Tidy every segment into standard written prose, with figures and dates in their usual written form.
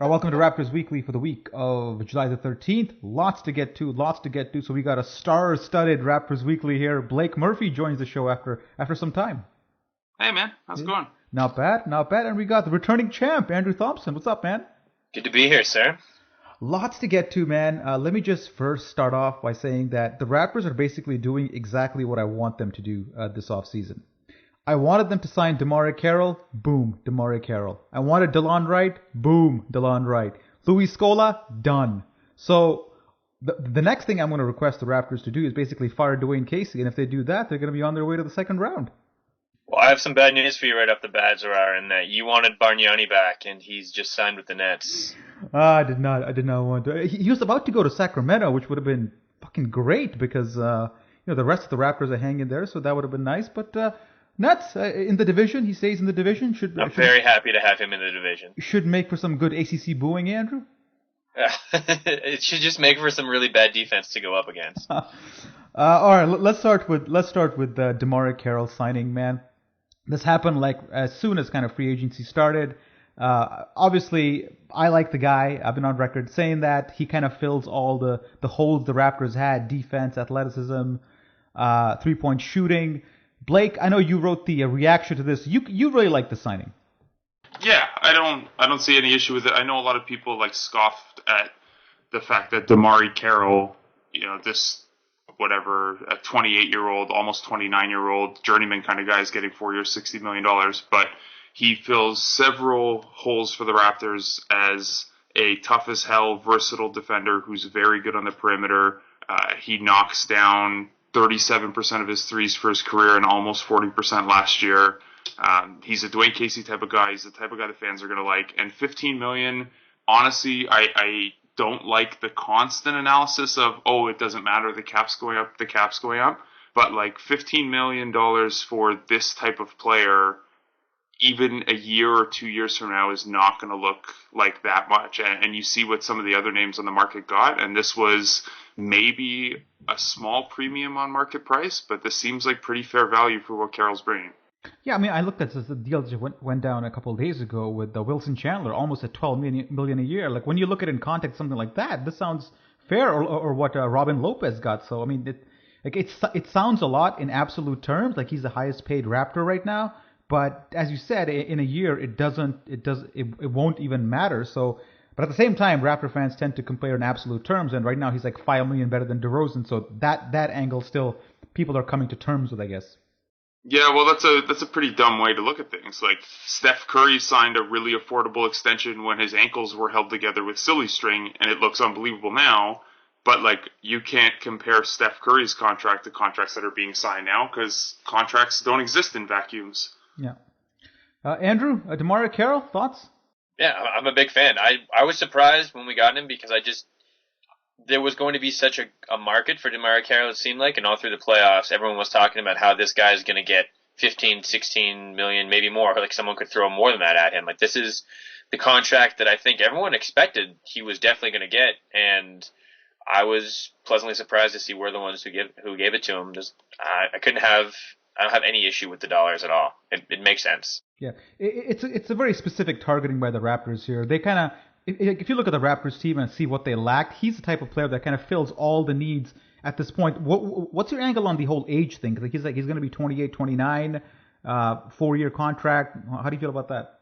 All right, welcome to Raptors Weekly for the week of July the 13th. Lots to get to. So we got a star-studded Raptors Weekly here. Blake Murphy joins the show after some time. Hey, man. How's it going? Not bad. And we got the returning champ, Andrew Thompson. What's up, man? Good to be here, sir. Lots to get to, man. Let me just first start off by saying that the Raptors are basically doing exactly what I want them to do this offseason. I wanted them to sign DeMarre Carroll. Boom, DeMarre Carroll. I wanted DeLon Wright. Boom, DeLon Wright. Louis Scola. Done. So the next thing I'm going to request the Raptors to do is basically fire Dwane Casey. And if they do that, they're going to be on their way to the second round. Well, I have some bad news for you right off the bat, Zarar, in that you wanted Bargnani back, and he's just signed with the Nets. I did not want to. He was about to go to Sacramento, which would have been fucking great because the rest of the Raptors are hanging there, so that would have been nice. But Nets in the division, he stays in the division. I'm very happy to have him in the division. Should make for some good ACC booing, Andrew. It should just make for some really bad defense to go up against. All right, let's start with DeMarre Carroll signing, man. This happened like as soon as kind of free agency started. Obviously, I like the guy. I've been on record saying that. He kind of fills all the holes the Raptors had: defense, athleticism, 3-point shooting. Blake, I know you wrote the reaction to this. You really like the signing. Yeah, I don't see any issue with it. I know a lot of people scoffed at the fact that DeMarre Carroll, this a 28-year-old, almost 29-year-old journeyman kind of guy is getting 4 years, $60 million, but he fills several holes for the Raptors as a tough as hell, versatile defender who's very good on the perimeter. He knocks down 37% of his threes for his career and almost 40% last year. He's a Dwane Casey type of guy. He's the type of guy the fans are going to like. And $15 million, honestly, I don't like the constant analysis of, it doesn't matter, the cap's going up. But $15 million for this type of player, even a year or 2 years from now, is not going to look like that much. And you see what some of the other names on the market got, and this was maybe a small premium on market price, but this seems like pretty fair value for what Carroll's bringing. Yeah, I mean, I looked at this. The deal just went down a couple of days ago with Wilson Chandler, almost at $12 million a year. When you look at it in context, something like that, this sounds fair, or what Robin Lopez got. So I mean, it sounds a lot in absolute terms, like he's the highest paid Raptor right now. But as you said, in a year, it won't even matter. So, but at the same time, Raptor fans tend to compare in absolute terms, and right now he's $5 million better than DeRozan. So that angle still people are coming to terms with, I guess. Yeah, well, that's a pretty dumb way to look at things. Steph Curry signed a really affordable extension when his ankles were held together with silly string, and it looks unbelievable now. But you can't compare Steph Curry's contract to contracts that are being signed now because contracts don't exist in vacuums. Yeah. Andrew, DeMarre Carroll, thoughts? Yeah, I'm a big fan. I was surprised when we got him because there was going to be such a market for DeMarre Carroll, it seemed like, and all through the playoffs, everyone was talking about how this guy is going to get 15, 16 million, maybe more. Someone could throw more than that at him. This is the contract that I think everyone expected he was definitely going to get, and I was pleasantly surprised to see we're the ones who gave it to him. I don't have any issue with the dollars at all. It makes sense. Yeah, it's a very specific targeting by the Raptors here. They kind of, if you look at the Raptors team and see what they lacked, he's the type of player that kind of fills all the needs at this point. What's your angle on the whole age thing? He's going to be 28, 29, 4-year contract. How do you feel about that?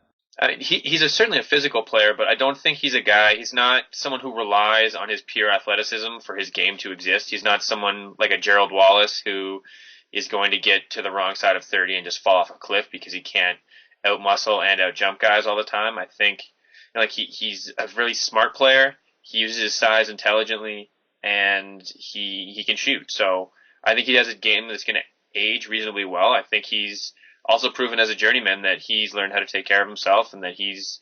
He's certainly a physical player, but I don't think he's a guy. He's not someone who relies on his pure athleticism for his game to exist. He's not someone like a Gerald Wallace who is going to get to the wrong side of 30 and just fall off a cliff because he can't out-muscle and out-jump guys all the time. I think he's a really smart player. He uses his size intelligently, and he can shoot. So I think he has a game that's going to age reasonably well. I think he's also proven as a journeyman that he's learned how to take care of himself and that he's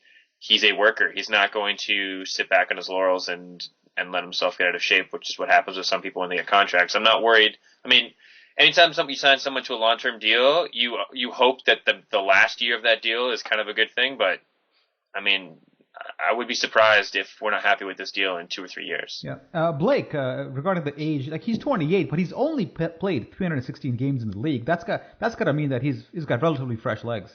a worker. He's not going to sit back on his laurels and let himself get out of shape, which is what happens with some people when they get contracts. I'm not worried. I mean, anytime you sign someone to a long-term deal, you hope that the last year of that deal is kind of a good thing. But, I mean, I would be surprised if we're not happy with this deal in 2 or 3 years. Yeah. Blake, regarding the age, he's 28, but he's only played 316 games in the league. That's got to mean that he's got relatively fresh legs.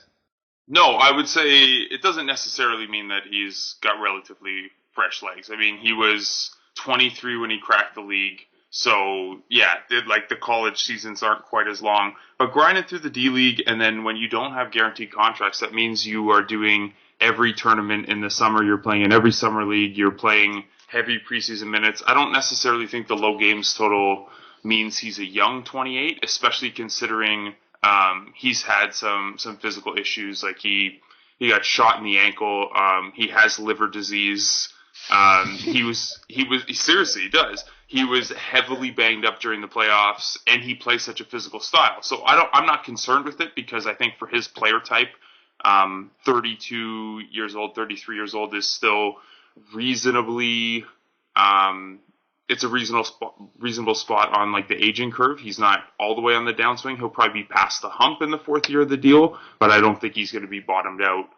No, I would say it doesn't necessarily mean that he's got relatively fresh legs. I mean, he was 23 when he cracked the league. So, yeah, like the college seasons aren't quite as long. But grinding through the D League, and then when you don't have guaranteed contracts, that means you are doing every tournament in the summer. You're playing in every summer league. You're playing heavy preseason minutes. I don't necessarily think the low games total means he's a young 28, especially considering he's had some physical issues. Like he got shot in the ankle. He has liver disease. He seriously, he does. He was heavily banged up during the playoffs, and he plays such a physical style. So I'm not concerned with it because I think for his player type, 32 years old, 33 years old is still reasonably. It's a reasonable spot on like the aging curve. He's not all the way on the downswing. He'll probably be past the hump in the fourth year of the deal, but I don't think he's going to be bottomed out.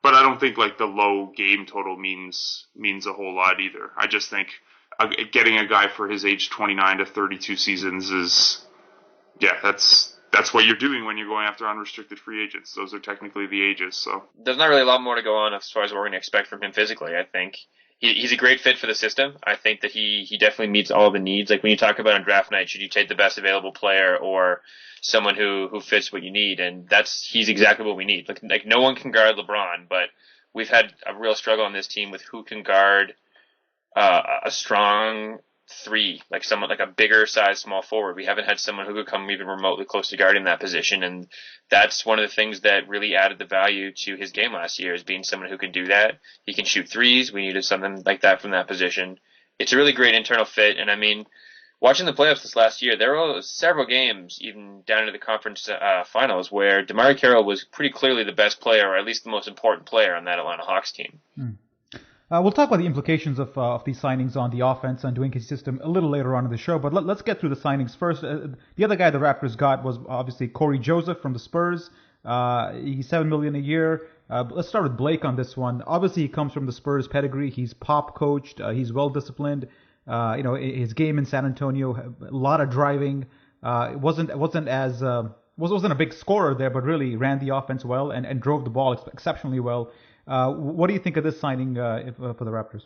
But I don't think like the low game total means a whole lot either. I just think getting a guy for his age 29 to 32 seasons is, yeah, that's what you're doing when you're going after unrestricted free agents. Those are technically the ages. So There's not really a lot more to go on as far as what we're going to expect from him physically. I think he's a great fit for the system. I think that he definitely meets all the needs. Like when you talk about on draft night, should you take the best available player or someone who fits what you need? And he's exactly what we need. Like no one can guard LeBron, but we've had a real struggle on this team with who can guard a strong three, like someone like a bigger size small forward. We haven't had someone who could come even remotely close to guarding that position, and that's one of the things that really added the value to his game last year, is being someone who can do that. He can shoot threes. We needed something like that from that position. It's a really great internal fit, and I mean, watching the playoffs this last year, there were several games, even down into the conference finals, where DeMarre Carroll was pretty clearly the best player, or at least the most important player on that Atlanta Hawks team. We'll talk about the implications of these signings on the offense and Dwane Casey's system a little later on in the show, but let's get through the signings first. The other guy the Raptors got was obviously Cory Joseph from the Spurs. He's $7 million a year. Let's start with Blake on this one. Obviously, he comes from the Spurs pedigree. He's pop coached. He's well disciplined. His game in San Antonio, a lot of driving. It wasn't a big scorer there, but really ran the offense well and drove the ball exceptionally well. What do you think of this signing for the Raptors?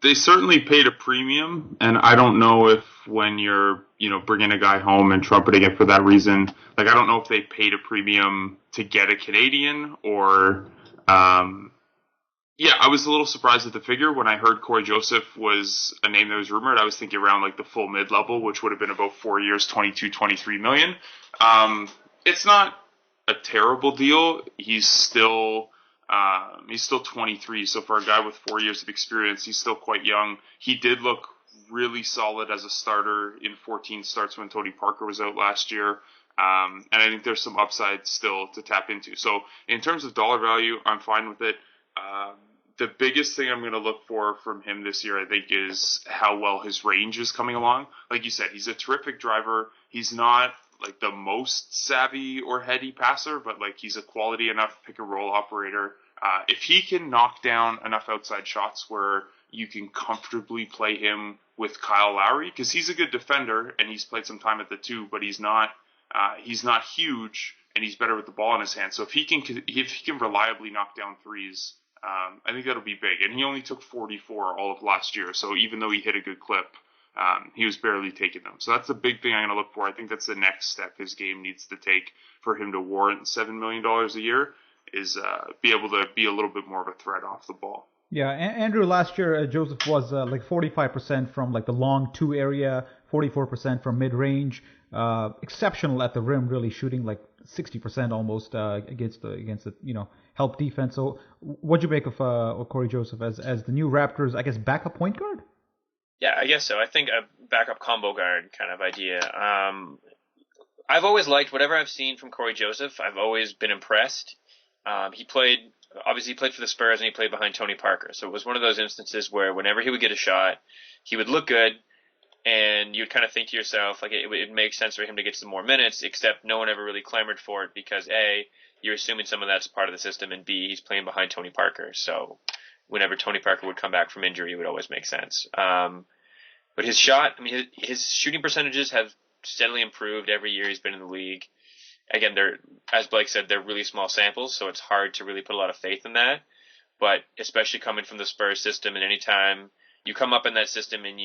They certainly paid a premium, and I don't know if when you're, bringing a guy home and trumpeting it for that reason, like I don't know if they paid a premium to get a Canadian or, I was a little surprised at the figure. When I heard Cory Joseph was a name that was rumored, I was thinking around like the full mid-level, which would have been about 4 years, 22, 23 million. It's not a terrible deal. He's still 23, so for a guy with 4 years of experience, he's still quite young. He did look really solid as a starter in 14 starts when Tony Parker was out last year. And I think there's some upside still to tap into. So in terms of dollar value, I'm fine with it. The biggest thing I'm going to look for from him this year, I think, is how well his range is coming along. Like you said, he's a terrific driver. He's not like the most savvy or heady passer, but like he's a quality enough pick and roll operator. If he can knock down enough outside shots where you can comfortably play him with Kyle Lowry, because he's a good defender and he's played some time at the two, but he's not huge and he's better with the ball in his hand. So if he can reliably knock down threes, I think that'll be big. And he only took 44 all of last year, so even though he hit a good clip, he was barely taking them. So that's the big thing I'm going to look for. I think that's the next step his game needs to take for him to warrant $7 million a year, is be able to be a little bit more of a threat off the ball. Yeah, Andrew, last year Joseph was like 45% from like the long two area, 44% from mid range. Exceptional at the rim, really shooting like 60% almost against the help defense. So what'd you make of Cory Joseph as the new Raptors, I guess, backup point guard? Yeah, I guess so. I think a backup combo guard kind of idea. I've always liked whatever I've seen from Cory Joseph. I've always been impressed. He played for the Spurs and he played behind Tony Parker. So it was one of those instances where whenever he would get a shot, he would look good, and you'd kind of think to yourself, like, it makes sense for him to get some more minutes, except no one ever really clamored for it because A, you're assuming some of that's part of the system, and B, he's playing behind Tony Parker. So whenever Tony Parker would come back from injury, it would always make sense. But his shot, his shooting percentages have steadily improved every year he's been in the league. again, as Blake said, they're really small samples, so it's hard to really put a lot of faith in that. But especially coming from the Spurs system, and anytime you come up in that system and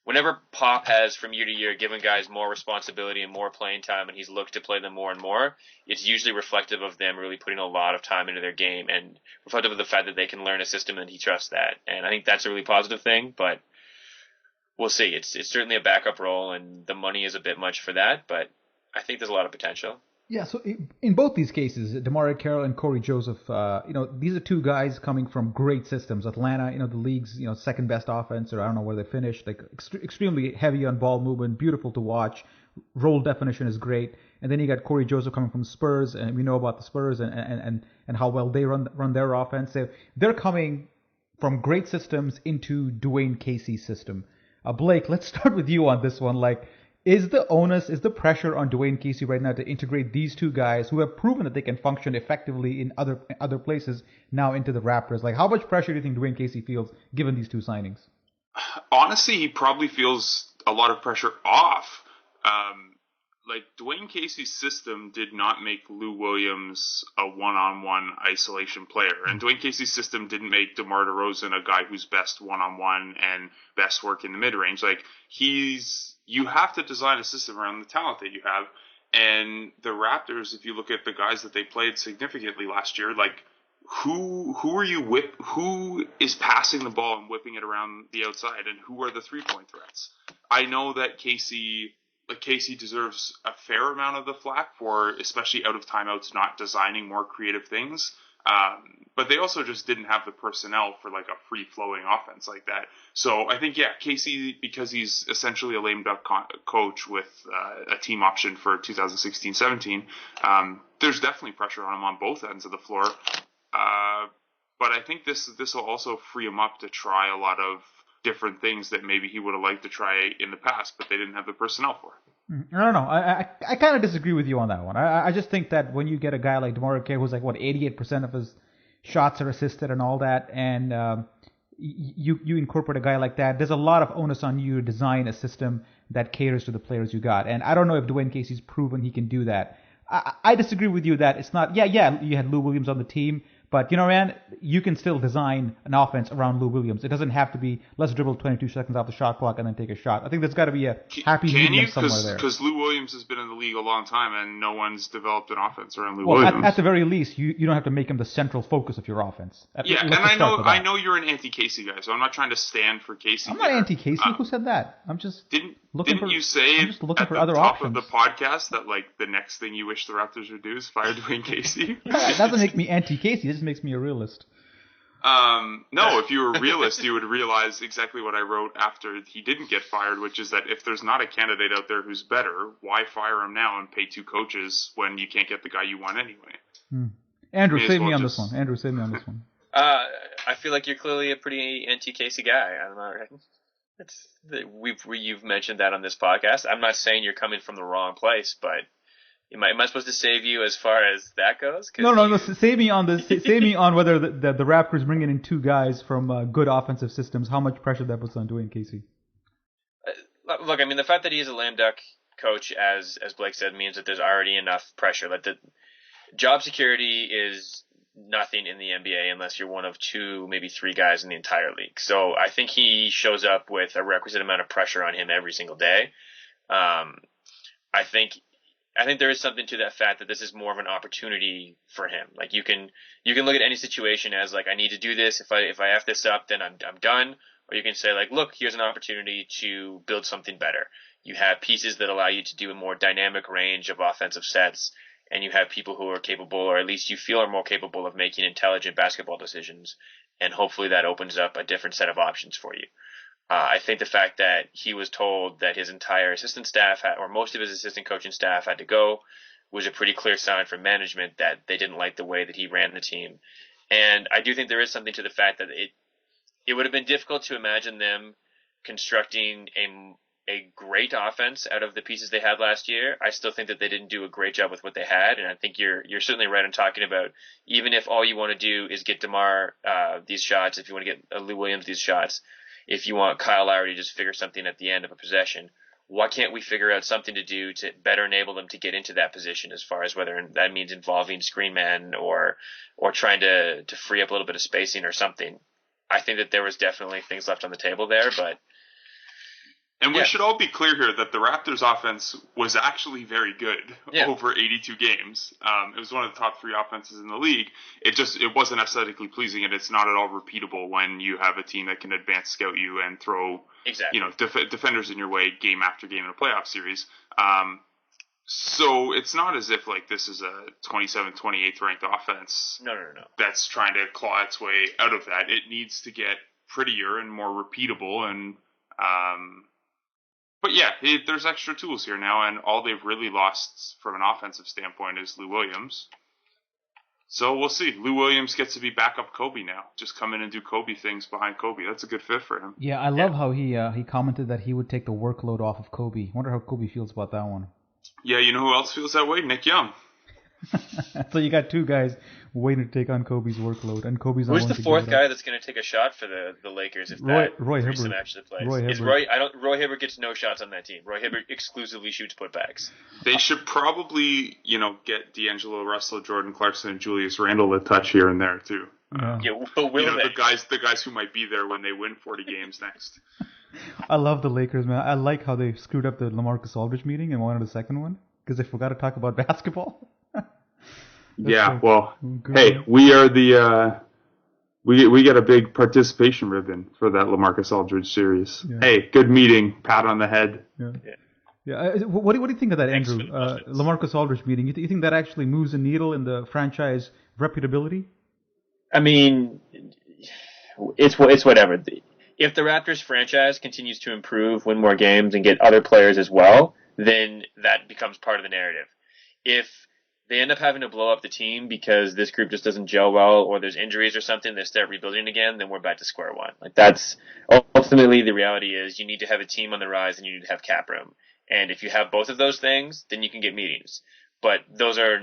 whenever Pop has from year to year given guys more responsibility and more playing time, and he's looked to play them more and more, it's usually reflective of them really putting a lot of time into their game and reflective of the fact that they can learn a system and he trusts that. And I think that's a really positive thing, but we'll see. It's certainly a backup role, and the money is a bit much for that, but I think there's a lot of potential. Yeah, so in both these cases, DeMarre Carroll and Cory Joseph, these are two guys coming from great systems. Atlanta, the league's, second best offense, or I don't know where they finished, like extremely heavy on ball movement, beautiful to watch. Role definition is great. And then you got Cory Joseph coming from Spurs, and we know about the Spurs and how well they run their offense. So they're coming from great systems into Dwane Casey's system. Blake, let's start with you on this one. Like, is the pressure on Dwane Casey right now to integrate these two guys who have proven that they can function effectively in other places now into the Raptors? Like, how much pressure do you think Dwane Casey feels given these two signings? Honestly, he probably feels a lot of pressure off. Dwane Casey's system did not make Lou Williams a one-on-one isolation player. And Dwane Casey's system didn't make DeMar DeRozan a guy who's best one-on-one and best work in the mid-range. You have to design a system around the talent that you have. And the Raptors, if you look at the guys that they played significantly last year, who is passing the ball and whipping it around the outside, and who are the 3-point threats? I know that Casey deserves a fair amount of the flack for, especially out of timeouts, not designing more creative things. But they also just didn't have the personnel for a free-flowing offense like that. So I think, Casey, because he's essentially a lame duck coach with a team option for 2016-17, there's definitely pressure on him on both ends of the floor. But I think this will also free him up to try a lot of different things that maybe he would have liked to try in the past, but they didn't have the personnel for. I don't know. I kind of disagree with you on that one. I just think that when you get a guy like DeMarre Carroll, who's 88% of his shots are assisted and all that, and you incorporate a guy like that, there's a lot of onus on you to design a system that caters to the players you got. And I don't know if Dwane Casey's proven he can do that. I disagree with you that it's not, you had Lou Williams on the team, but, man, you can still design an offense around Lou Williams. It doesn't have to be, let's dribble 22 seconds off the shot clock and then take a shot. I think there's got to be a happy medium somewhere there. Because Lou Williams has been in the league a long time, and no one's developed an offense around Lou Williams. At the very least, you don't have to make him the central focus of your offense. And I know you're an anti-Casey guy, so I'm not trying to stand for Casey. I'm not anti-Casey. Who said that? I'm just Didn't you say at the top of the podcast that the next thing you wish the Raptors would do is fire Dwane Casey? That doesn't make me anti-Casey. It just makes me a realist. No, if you were a realist, you would realize exactly what I wrote after he didn't get fired, which is that if there's not a candidate out there who's better, why fire him now and pay two coaches when you can't get the guy you want anyway? Andrew, save me on this one. Andrew, save me on this one. I feel like you're clearly a pretty anti-Casey guy. I'm not right. You've mentioned that on this podcast. I'm not saying you're coming from the wrong place, but am I supposed to save you as far as that goes? No. Save me on this. Save me on whether the Raptors bringing in two guys from good offensive systems, how much pressure that puts on Dwane Casey. Look, I mean, the fact that he's a lame duck coach, as Blake said, means that there's already enough pressure. The job security is nothing in the NBA unless you're one of two, maybe three guys in the entire league. So I think he shows up with a requisite amount of pressure on him every single day. I think there is something to that fact that this is more of an opportunity for him. You can look at any situation as I need to do this. If I F this up, then I'm done. Or you can say look, here's an opportunity to build something better. You have pieces that allow you to do a more dynamic range of offensive sets, and you have people who are capable, or at least you feel are more capable of making intelligent basketball decisions. And hopefully that opens up a different set of options for you. I think the fact that he was told that his entire assistant staff or most of his assistant coaching staff had to go was a pretty clear sign from management that they didn't like the way that he ran the team. And I do think there is something to the fact that it would have been difficult to imagine them constructing a great offense out of the pieces they had last year. I still think that they didn't do a great job with what they had, and I think you're certainly right in talking about even if all you want to do is get DeMar these shots, if you want to get Lou Williams these shots, if you want Kyle Lowry to just figure something at the end of a possession, why can't we figure out something to do to better enable them to get into that position, as far as whether that means involving screen men or trying to free up a little bit of spacing or something. I think that there was definitely things left on the table there, but. And we should all be clear here that the Raptors offense was actually very good over 82 games. It was one of the top 3 offenses in the league. It wasn't aesthetically pleasing, and it's not at all repeatable when you have a team that can advance scout you and throw defenders in your way game after game in a playoff series. So it's not as if like this is a 27th, 28th ranked offense. No. That's trying to claw its way out of that. It needs to get prettier and more repeatable and. But yeah, there's extra tools here now, and all they've really lost from an offensive standpoint is Lou Williams. So we'll see. Lou Williams gets to be backup Kobe now. Just come in and do Kobe things behind Kobe. That's a good fit for him. Yeah, I love how he commented that he would take the workload off of Kobe. I wonder how Kobe feels about that one. Yeah, you know who else feels that way? Nick Young. So you got 2 guys waiting to take on Kobe's workload, and Kobe's. Who's the 4th guy that's going to take a shot for the Lakers if Roy that Hibbert actually plays? Roy Roy Hibbert gets no shots on that team. Roy Hibbert exclusively shoots putbacks. They should probably, get D'Angelo Russell, Jordan Clarkson, and Julius Randle a touch here and there too. But will they? The guys who might be there when they win 40 games next. I love the Lakers, man. I like how they screwed up the LaMarcus Aldridge meeting and wanted a second one because they forgot to talk about basketball. Hey, we are the we get a big participation ribbon for that LaMarcus Aldridge series. Yeah. Hey, good meeting, pat on the head. Yeah. What do you think of that, Andrew? LaMarcus Aldridge meeting. You think that actually moves a needle in the franchise reputability? I mean, it's whatever. If the Raptors franchise continues to improve, win more games, and get other players as well, then that becomes part of the narrative. If they end up having to blow up the team because this group just doesn't gel well, or there's injuries or something, they start rebuilding again, then we're back to square one. Like, that's ultimately the reality is you need to have a team on the rise and you need to have cap room. And if you have both of those things, then you can get meetings. But those are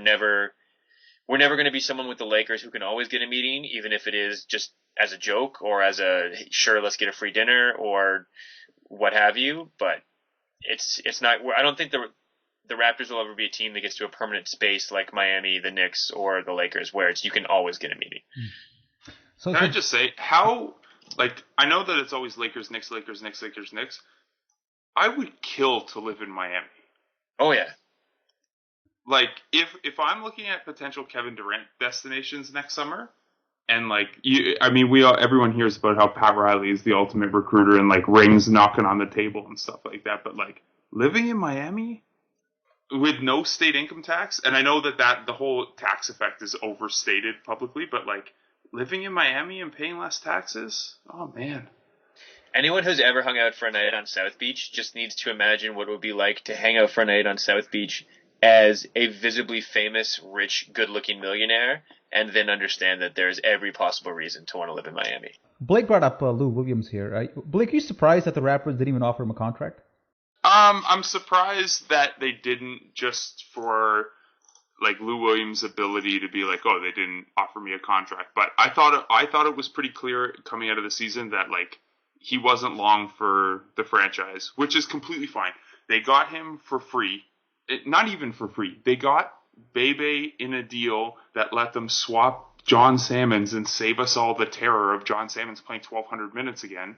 we're never going to be someone with the Lakers who can always get a meeting, even if it is just as a joke or as sure, let's get a free dinner or what have you. But it's not, I don't think the Raptors will ever be a team that gets to a permanent space like Miami, the Knicks, or the Lakers, where you can always get a meeting. Can I just say, I know that it's always Lakers, Knicks, Lakers, Knicks, Lakers, Knicks. I would kill to live in Miami. Oh, yeah. Like, if I'm looking at potential Kevin Durant destinations next summer, and everyone hears about how Pat Riley is the ultimate recruiter and rings knocking on the table and stuff like that, but living in Miami with no state income tax, and I know that the whole tax effect is overstated publicly, but living in Miami and paying less taxes, oh man. Anyone who's ever hung out for a night on South Beach just needs to imagine what it would be like to hang out for a night on South Beach as a visibly famous, rich, good-looking millionaire, and then understand that there's every possible reason to want to live in Miami. Blake brought up Lou Williams here. Blake, are you surprised that the Raptors didn't even offer him a contract? I'm surprised that they didn't, just for Lou Williams' ability to be oh, they didn't offer me a contract. But I thought it was pretty clear coming out of the season that he wasn't long for the franchise, which is completely fine. They got him for free. Not even for free. They got Bebe in a deal that let them swap John Salmons and save us all the terror of John Salmons playing 1,200 minutes again,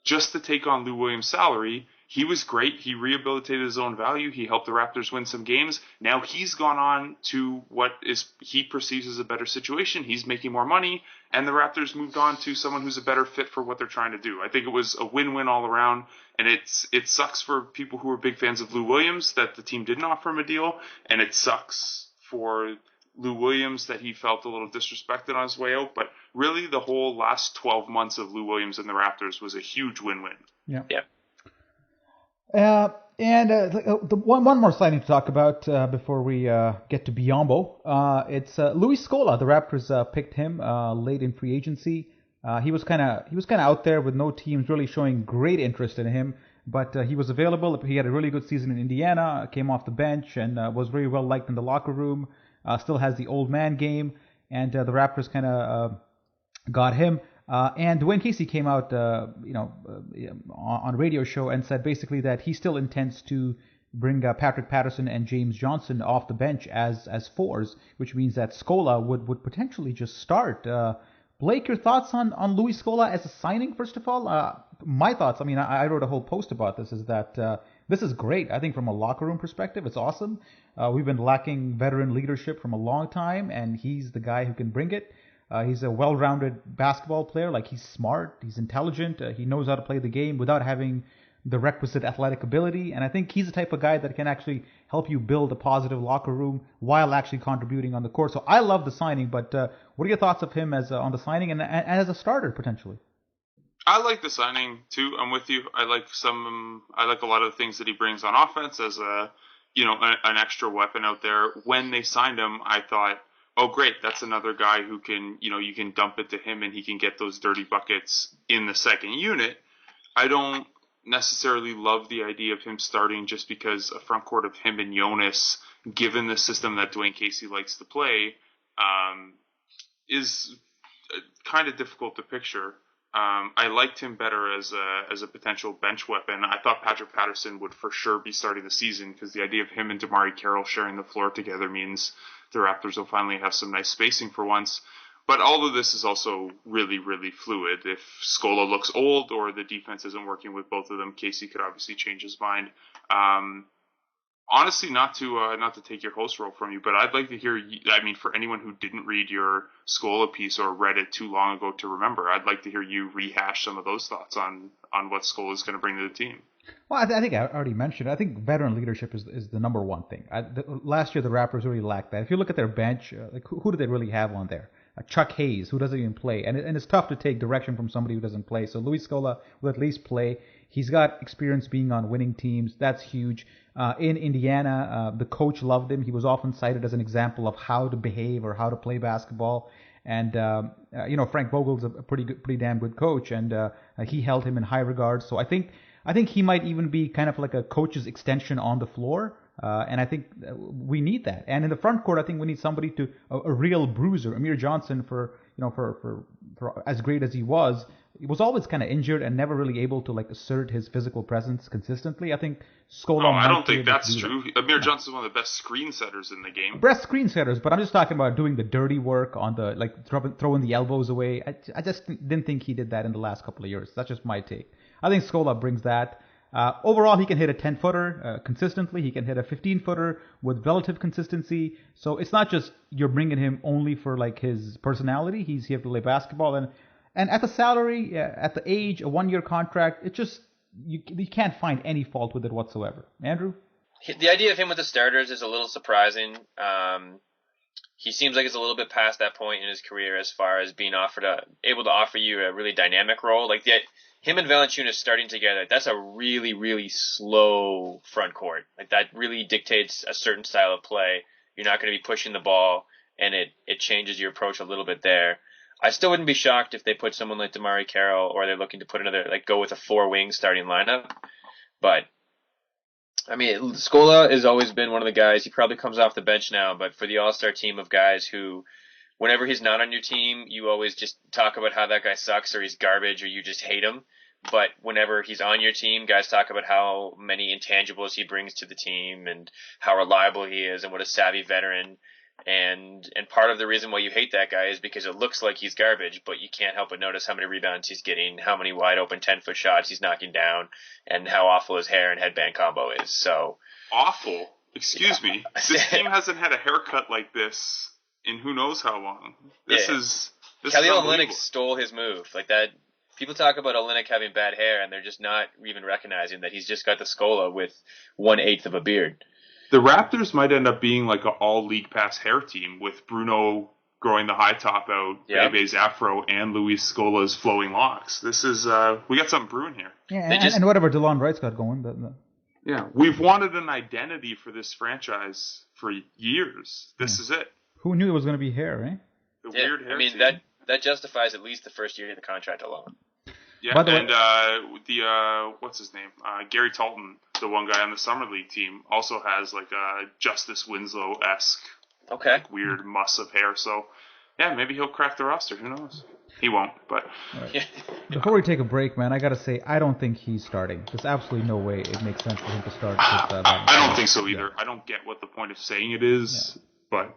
just to take on Lou Williams' salary. He was great. He rehabilitated his own value. He helped the Raptors win some games. Now he's gone on to what he perceives as a better situation. He's making more money, and the Raptors moved on to someone who's a better fit for what they're trying to do. I think it was a win-win all around, and it sucks for people who are big fans of Lou Williams that the team didn't offer him a deal, and it sucks for Lou Williams that he felt a little disrespected on his way out. But really, the whole last 12 months of Lou Williams and the Raptors was a huge win-win. Yeah. Yeah. One more signing to talk about before we get to Biyombo. It's Luis Scola. The Raptors picked him late in free agency. He was kind of out there with no teams really showing great interest in him, but he was available. He had a really good season in Indiana. Came off the bench and was very well liked in the locker room. Still has the old man game, and the Raptors kind of got him. And Dwane Casey came out, on a radio show and said basically that he still intends to bring Patrick Patterson and James Johnson off the bench as fours, which means that Scola would potentially just start. Blake, your thoughts on Luis Scola as a signing, first of all? My thoughts, I wrote a whole post about this, is that this is great. I think from a locker room perspective, it's awesome. We've been lacking veteran leadership from a long time, and he's the guy who can bring it. He's a well-rounded basketball player. Like, he's smart, he's intelligent, he knows how to play the game without having the requisite athletic ability. And I think he's the type of guy that can actually help you build a positive locker room while actually contributing on the court. So I love the signing, but what are your thoughts of him as on the signing and as a starter potentially? I like the signing too. I'm with you. I like a lot of the things that he brings on offense as an extra weapon out there. When they signed him, I thought, oh, great, that's another guy who can, you can dump it to him and he can get those dirty buckets in the second unit. I don't necessarily love the idea of him starting just because a front court of him and Jonas, given the system that Dwane Casey likes to play, is kind of difficult to picture. I liked him better as a potential bench weapon. I thought Patrick Patterson would for sure be starting the season because the idea of him and DeMarre Carroll sharing the floor together means the Raptors will finally have some nice spacing for once. But all of this is also really, really fluid. If Scola looks old or the defense isn't working with both of them, Casey could obviously change his mind. Honestly, not to take your host role from you, but I'd like to hear. For anyone who didn't read your Scola piece or read it too long ago to remember, I'd like to hear you rehash some of those thoughts on what Scola is going to bring to the team. Well, I think I already mentioned. I think veteran leadership is the number one thing. Last year, the Raptors really lacked that. If you look at their bench, who do they really have on there? Chuck Hayes, who doesn't even play. And it's tough to take direction from somebody who doesn't play. So Luis Scola will at least play. He's got experience being on winning teams. That's huge. In Indiana, the coach loved him. He was often cited as an example of how to behave or how to play basketball. And, Frank Vogel's a pretty damn good coach. And he held him in high regard. So I think he might even be kind of like a coach's extension on the floor. And I think we need that. And in the front court, I think we need somebody a real bruiser. Amir Johnson, for as great as he was always kind of injured and never really able to assert his physical presence consistently. I think Scola. Oh, I don't think that's true. Amir Johnson's one of the best screen setters in the game. Best screen setters, but I'm just talking about doing the dirty work on the throwing the elbows away. I just didn't think he did that in the last couple of years. That's just my take. I think Scola brings that. Overall, he can hit a 10-footer consistently. He can hit a 15-footer with relative consistency. So it's not just you're bringing him only for his personality. He's here to play basketball. And at the salary, at the age, a 1-year contract, it just you can't find any fault with it whatsoever. Andrew? The idea of him with the starters is a little surprising. He seems like he's a little bit past that point in his career as far as being able to offer you a really dynamic role. Him and Valanciunas starting together, that's a really, really slow front court. That really dictates a certain style of play. You're not going to be pushing the ball, and it changes your approach a little bit there. I still wouldn't be shocked if they put someone like DeMarre Carroll or they're looking to put go with a 4-wing starting lineup. But, Scola has always been one of the guys. He probably comes off the bench now, but for the all-star team of guys who, whenever he's not on your team, you always just talk about how that guy sucks or he's garbage or you just hate him. But whenever he's on your team, guys talk about how many intangibles he brings to the team and how reliable he is and what a savvy veteran. And part of the reason why you hate that guy is because it looks like he's garbage, but you can't help but notice how many rebounds he's getting, how many wide open 10-foot shots he's knocking down, and how awful his hair and headband combo is. So awful? Excuse me. This team hasn't had a haircut like this in who knows how long. This is Kelly Olynyk stole his move like that. People talk about Olynyk having bad hair, and they're just not even recognizing that he's just got the Scola with 1/8 of a beard. The Raptors might end up being like an all-league pass hair team with Bruno growing the high top out, Bebe's afro, and Luis Scola's flowing locks. This is we got something brewing here. Yeah, and whatever DeLon Wright's got going. Yeah, we've wanted an identity for this franchise for years. This is it. Who knew it was going to be hair, eh? The weird hair team. that justifies at least the first year of the contract alone. Yeah, and what's his name? Gary Talton, the one guy on the Summer League team, also has a Justice Winslow-esque weird muss of hair. So, yeah, maybe he'll crack the roster. Who knows? He won't, but... Right. Before we take a break, man, I got to say, I don't think he's starting. There's absolutely no way it makes sense for him to start. I don't think so either. Yeah. I don't get what the point of saying it is, but...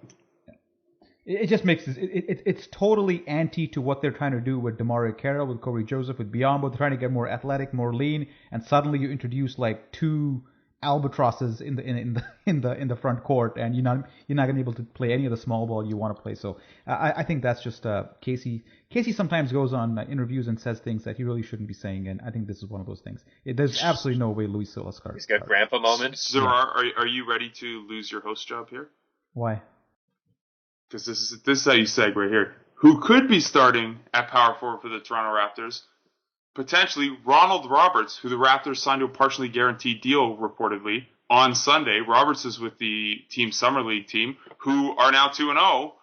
It just makes it's totally anti to what they're trying to do with DeMarre Carroll, with Cory Joseph, with Biyombo. They're trying to get more athletic, more lean, and suddenly you introduce like two albatrosses in the front court, and you're not going to be able to play any of the small ball you want to play. So I think that's just Casey. Casey sometimes goes on interviews and says things that he really shouldn't be saying, and I think this is one of those things. There's absolutely no way Luis Scola starts. He's got grandpa moments. So are you ready to lose your host job here? Why? Because this is how you segue here. Who could be starting at power forward for the Toronto Raptors? Potentially Ronald Roberts, who the Raptors signed to a partially guaranteed deal reportedly on Sunday. Roberts is with the Team Summer League team, who are now 2-0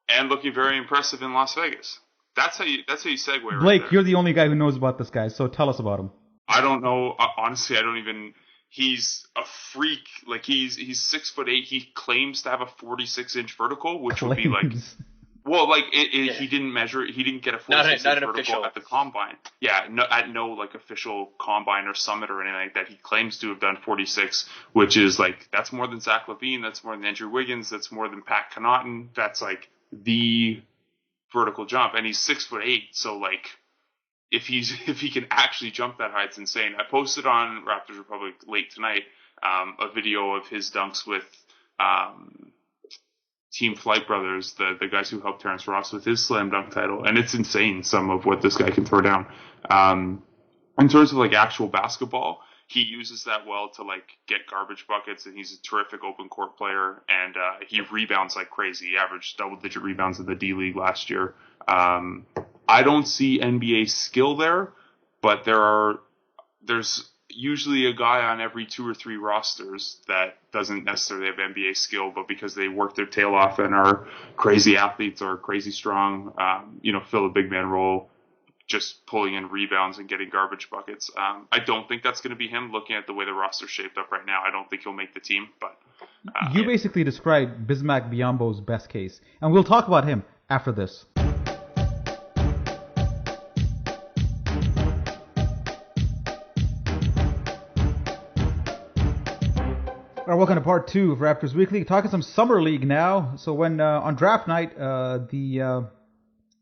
and looking very impressive in Las Vegas. That's how you segue. Blake, right you're the only guy who knows about this guy, so tell us about him. I don't know. Honestly, I don't even. He's a freak. Like he's 6'8". He claims to have a 46-inch vertical, which would be like. Well, like he didn't measure. He didn't get a 46-inch vertical at the combine. Yeah, at no like official combine or summit or anything like that. He claims to have done 46, which is like that's more than Zach LaVine. That's more than Andrew Wiggins. That's more than Pat Connaughton. That's like the vertical jump, and he's 6'8". So like. If he can actually jump that high, it's insane. I posted on Raptors Republic late tonight a video of his dunks with Team Flight Brothers, the guys who helped Terrence Ross with his slam dunk title, and it's insane some of what this guy can throw down. In terms of like actual basketball, he uses that well to like get garbage buckets, and he's a terrific open court player, and he rebounds like crazy. He averaged double-digit rebounds in the D League last year. I don't see NBA skill there, but there's usually a guy on every 2 or 3 rosters that doesn't necessarily have NBA skill, but because they work their tail off and are crazy athletes or crazy strong, fill a big man role, just pulling in rebounds and getting garbage buckets. I don't think that's going to be him. Looking at the way the roster's shaped up right now, I don't think he'll make the team. But you basically described Bismack Biyombo's best case, and we'll talk about him after this. All right, welcome to part 2 of Raptors Weekly. Talking some Summer League now. So when on draft night,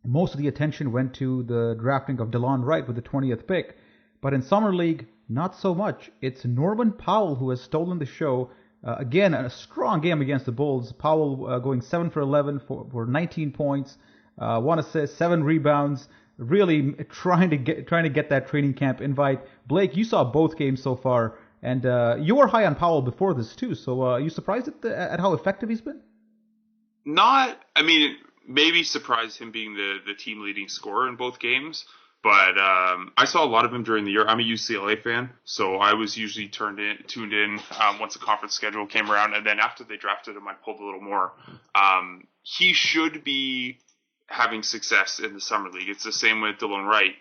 most of the attention went to the drafting of DeLon Wright with the 20th pick. But in Summer League, not so much. It's Norman Powell who has stolen the show. Again, a strong game against the Bulls. Powell going 7 for 11 for 19 points, 1 assist, 7 rebounds. Really trying to get that training camp invite. Blake, you saw both games so far. And you were high on Powell before this too, so are you surprised at how effective he's been? Maybe surprised him being the team leading scorer in both games, but I saw a lot of him during the year. I'm a UCLA fan, so I was usually tuned in once the conference schedule came around, and then after they drafted him, I pulled a little more. He should be having success in the Summer League. It's the same with DeLon Wright.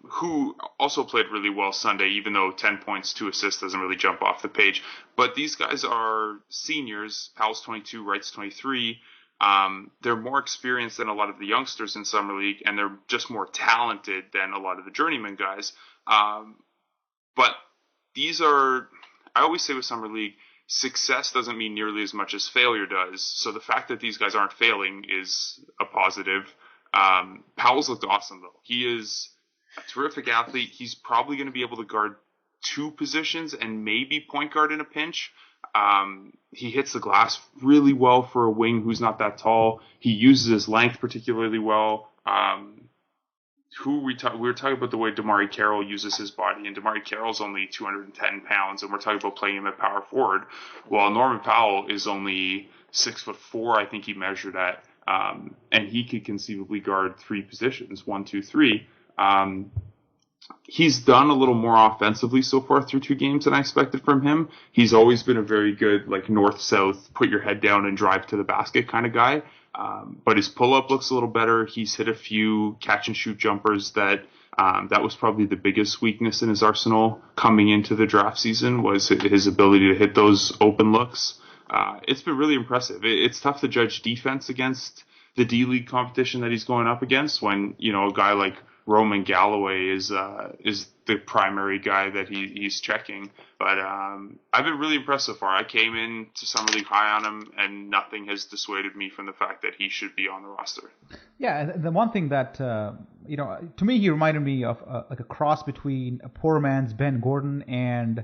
Who also played really well Sunday, even though 10 points, 2 assists doesn't really jump off the page. But these guys are seniors. Powell's 22, Wright's 23. They're more experienced than a lot of the youngsters in Summer League, and they're just more talented than a lot of the journeyman guys. But these are, I always say with Summer League, success doesn't mean nearly as much as failure does. So the fact that these guys aren't failing is a positive. Powell's looked awesome, though. He is a terrific athlete. He's probably going to be able to guard 2 positions and maybe point guard in a pinch. He hits the glass really well for a wing who's not that tall. He uses his length particularly well. We were talking about the way DeMarre Carroll uses his body, and DeMarre Carroll's only 210 pounds, and we're talking about playing him at power forward. While Norman Powell is only 6'4", I think he measured at, and he could conceivably guard 3 positions, 1, 2, 3. He's done a little more offensively so far through 2 games than I expected from him. He's always been a very good, like, north-south, put your head down and drive to the basket kind of guy. But his pull-up looks a little better. He's hit a few catch-and-shoot jumpers that was probably the biggest weakness in his arsenal coming into the draft season, was his ability to hit those open looks. It's been really impressive. It's tough to judge defense against the D-League competition that he's going up against when, a guy like Roman Galloway is the primary guy that he's checking. But I've been really impressed so far. I came into Summer League high on him, and nothing has dissuaded me from the fact that he should be on the roster. Yeah, the one thing that, to me, he reminded me of like a cross between a poor man's Ben Gordon and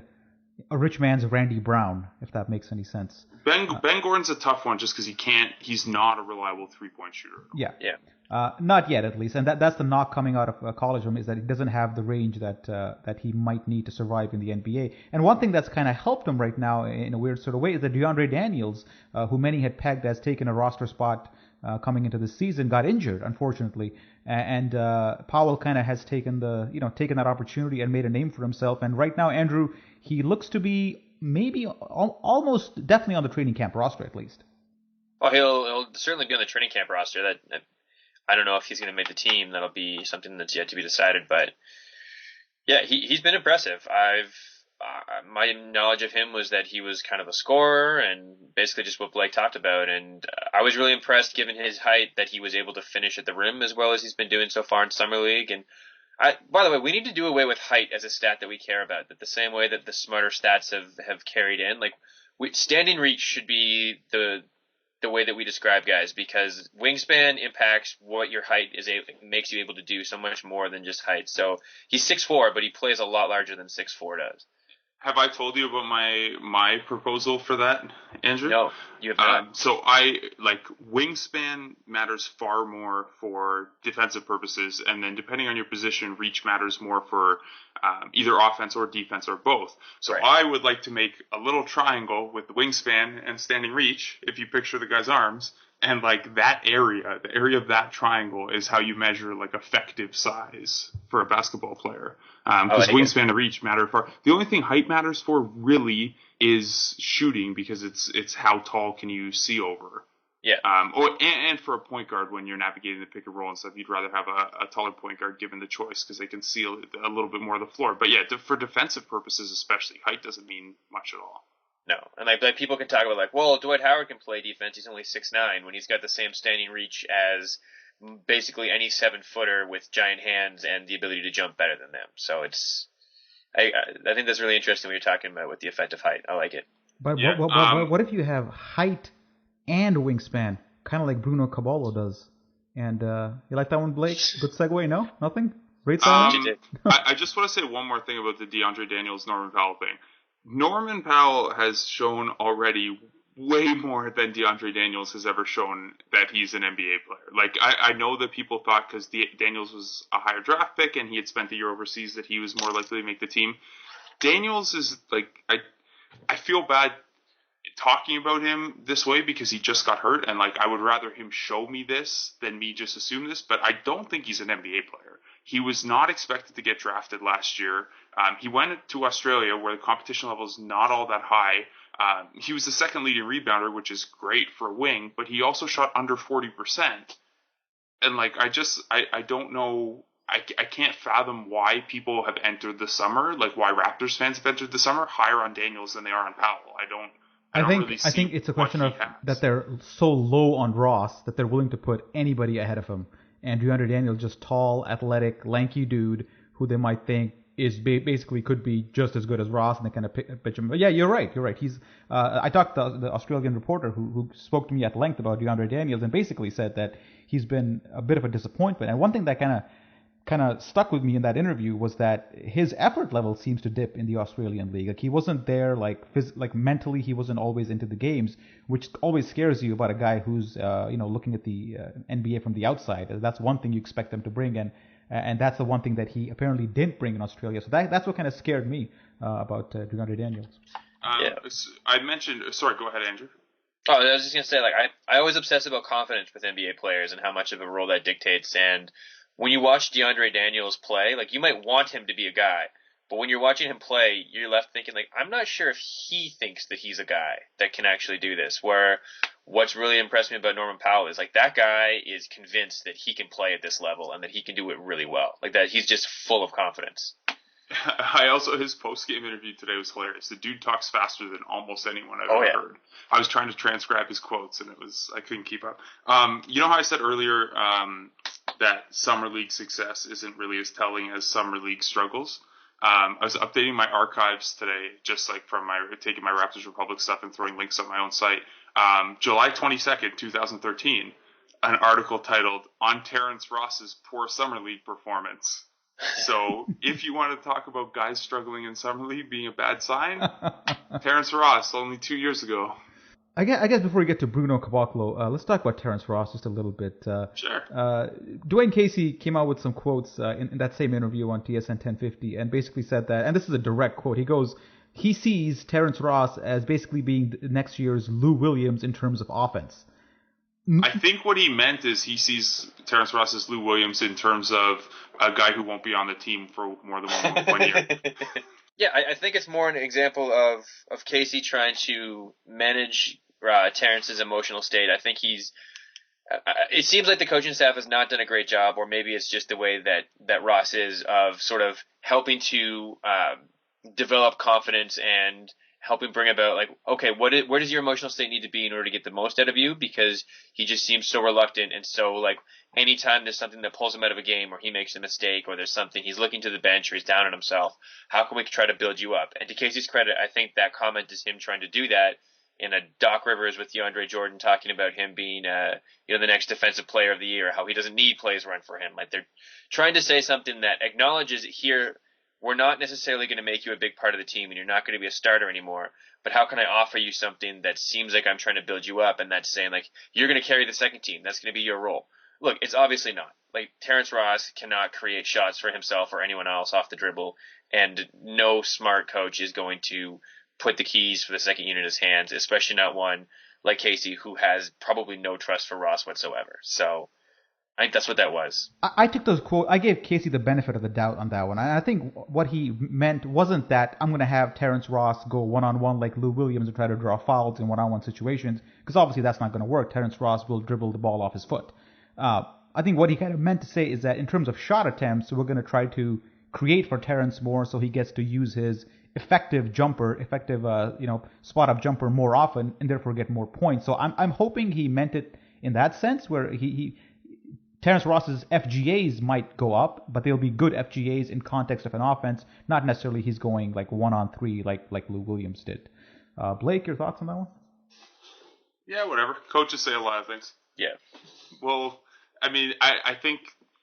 a rich man's Randy Brown, if that makes any sense. Ben Gordon's a tough one just because he's not a reliable three-point shooter. Yeah. Not yet, at least, and that's the knock coming out of college is that he doesn't have the range that he might need to survive in the NBA. And one thing that's kind of helped him right now in a weird sort of way is that DeAndre Daniels, who many had pegged as taking a roster spot coming into the season, got injured, unfortunately, and Powell kind of has taken that opportunity and made a name for himself. And right now, Andrew, he looks to be maybe almost definitely on the training camp roster at least. Well, he'll certainly be on the training camp roster. That I don't know if he's going to make the team. That'll be something that's yet to be decided. But yeah, he's been impressive. My knowledge of him was that he was kind of a scorer and basically just what Blake talked about. And I was really impressed, given his height, that he was able to finish at the rim as well as he's been doing so far in Summer League. And by the way, we need to do away with height as a stat that we care about. That the same way that the smarter stats have carried in, like standing reach should be the way that we describe guys, because wingspan impacts what your height makes you able to do so much more than just height. So he's 6'4", but he plays a lot larger than 6'4" does. Have I told you about my proposal for that, Andrew? No, you have not. So wingspan matters far more for defensive purposes, and then depending on your position, reach matters more for either offense or defense or both. So right. I would like to make a little triangle with the wingspan and standing reach, if you picture the guy's arms, and like that area, the area of that triangle is how you measure like effective size for a basketball player. Because wingspan and reach matter far. The only thing height matters for really is shooting, because it's how tall can you see over. Yeah. And for a point guard, when you're navigating the pick and roll and stuff, you'd rather have a taller point guard given the choice, because they can see a little bit more of the floor. But yeah, for defensive purposes especially, height doesn't mean much at all. No, and like people can talk about like, well, Dwight Howard can play defense. He's only 6'9", when he's got the same standing reach as basically any 7-footer with giant hands and the ability to jump better than them. So I think that's really interesting what you're talking about with the effective height. I like it. But yeah. What if you have height and wingspan, kind of like Bruno Caboclo does? And you like that one, Blake? Good segue? No? Nothing? Great segue? I just want to say one more thing about the DeAndre Daniels, Norman Powell thing. Norman Powell has shown already way more than DeAndre Daniels has ever shown that he's an NBA player. Like, I know that people thought because Daniels was a higher draft pick and he had spent the year overseas that he was more likely to make the team. Daniels is, like, I feel bad talking about him this way because he just got hurt, and, like, I would rather him show me this than me just assume this, but I don't think he's an NBA player. He was not expected to get drafted last year. He went to Australia where the competition level is not all that high. He was the second leading rebounder, which is great for a wing, but he also shot under 40%. And like, I don't know. I can't fathom why people have entered the summer, like why Raptors fans have entered the summer higher on Daniels than they are on Powell. I think it's a question of that they're so low on Ross that they're willing to put anybody ahead of him. And DeAndre Daniels, just tall, athletic, lanky dude who they might think is basically could be just as good as Ross, and they kind of pitch him. But yeah, you're right. He's I talked to the Australian reporter who spoke to me at length about DeAndre Daniels and basically said that he's been a bit of a disappointment. And one thing that kind of stuck with me in that interview was that his effort level seems to dip in the Australian league. Like, he wasn't there, like mentally he wasn't always into the games, which always scares you about a guy who's looking at the NBA from the outside. That's one thing you expect them to bring, and that's the one thing that he apparently didn't bring in Australia. So that's what kind of scared me about DeAndre Daniels. I mentioned. Sorry, go ahead, Andrew. Oh, I was just gonna say, like, I always obsess about confidence with NBA players and how much of a role that dictates. And when you watch DeAndre Daniels play, like, you might want him to be a guy, but when you're watching him play, you're left thinking, like, I'm not sure if he thinks that he's a guy that can actually do this. Where what's really impressed me about Norman Powell is, like, that guy is convinced that he can play at this level and that he can do it really well. Like, that he's just full of confidence. I also, his post-game interview today was hilarious. The dude talks faster than almost anyone I've ever heard. I was trying to transcribe his quotes, and I couldn't keep up. You know how I said earlier that Summer League success isn't really as telling as Summer League struggles? I was updating my archives today, just like from taking my Raptors Republic stuff and throwing links on my own site. July 22nd, 2013, an article titled, "On Terrence Ross's Poor Summer League Performance." So if you want to talk about guys struggling in Summer League being a bad sign, Terrence Ross, only 2 years ago. I guess before we get to Bruno Caboclo, let's talk about Terrence Ross just a little bit. Sure. Dwane Casey came out with some quotes in that same interview on TSN 1050 and basically said that, and this is a direct quote, he sees Terrence Ross as basically being next year's Lou Williams in terms of offense. I think what he meant is he sees Terrence Ross as Lou Williams in terms of a guy who won't be on the team for more than 1 year. Yeah, I think it's more an example of Casey trying to manage Terrence's emotional state. I think it seems like the coaching staff has not done a great job, or maybe it's just the way that Ross is, of sort of helping to develop confidence and helping bring about, like, okay, where does your emotional state need to be in order to get the most out of you? Because he just seems so reluctant, and so, like, anytime there's something that pulls him out of a game, or he makes a mistake, or there's something, he's looking to the bench, or he's down on himself, how can we try to build you up? And to Casey's credit, I think that comment is him trying to do that in a Doc Rivers with DeAndre Jordan talking about him being the next defensive player of the year, how he doesn't need plays run for him. Like, they're trying to say something that acknowledges here, we're not necessarily going to make you a big part of the team, and you're not going to be a starter anymore, but how can I offer you something that seems like I'm trying to build you up? And that's saying, like, you're going to carry the second team. That's going to be your role. Look, it's obviously not. Like, Terrence Ross cannot create shots for himself or anyone else off the dribble, and no smart coach is going to put the keys for the second unit in his hands, especially not one like Casey, who has probably no trust for Ross whatsoever. So I think that's what that was. I took those quotes. I gave Casey the benefit of the doubt on that one. I think what he meant wasn't that I'm going to have Terrence Ross go one-on-one like Lou Williams and try to draw fouls in one-on-one situations, because obviously that's not going to work. Terrence Ross will dribble the ball off his foot. I think what he kind of meant to say is that in terms of shot attempts, we're going to try to create for Terrence more so he gets to use his effective spot-up jumper more often and therefore get more points. So I'm hoping he meant it in that sense, where Terrence Ross's FGAs might go up, but they'll be good FGAs in context of an offense, not necessarily he's going like 1-on-3 like Lou Williams did. Blake, your thoughts on that one? Yeah, whatever. Coaches say a lot of things. Yeah. Well, I mean, I think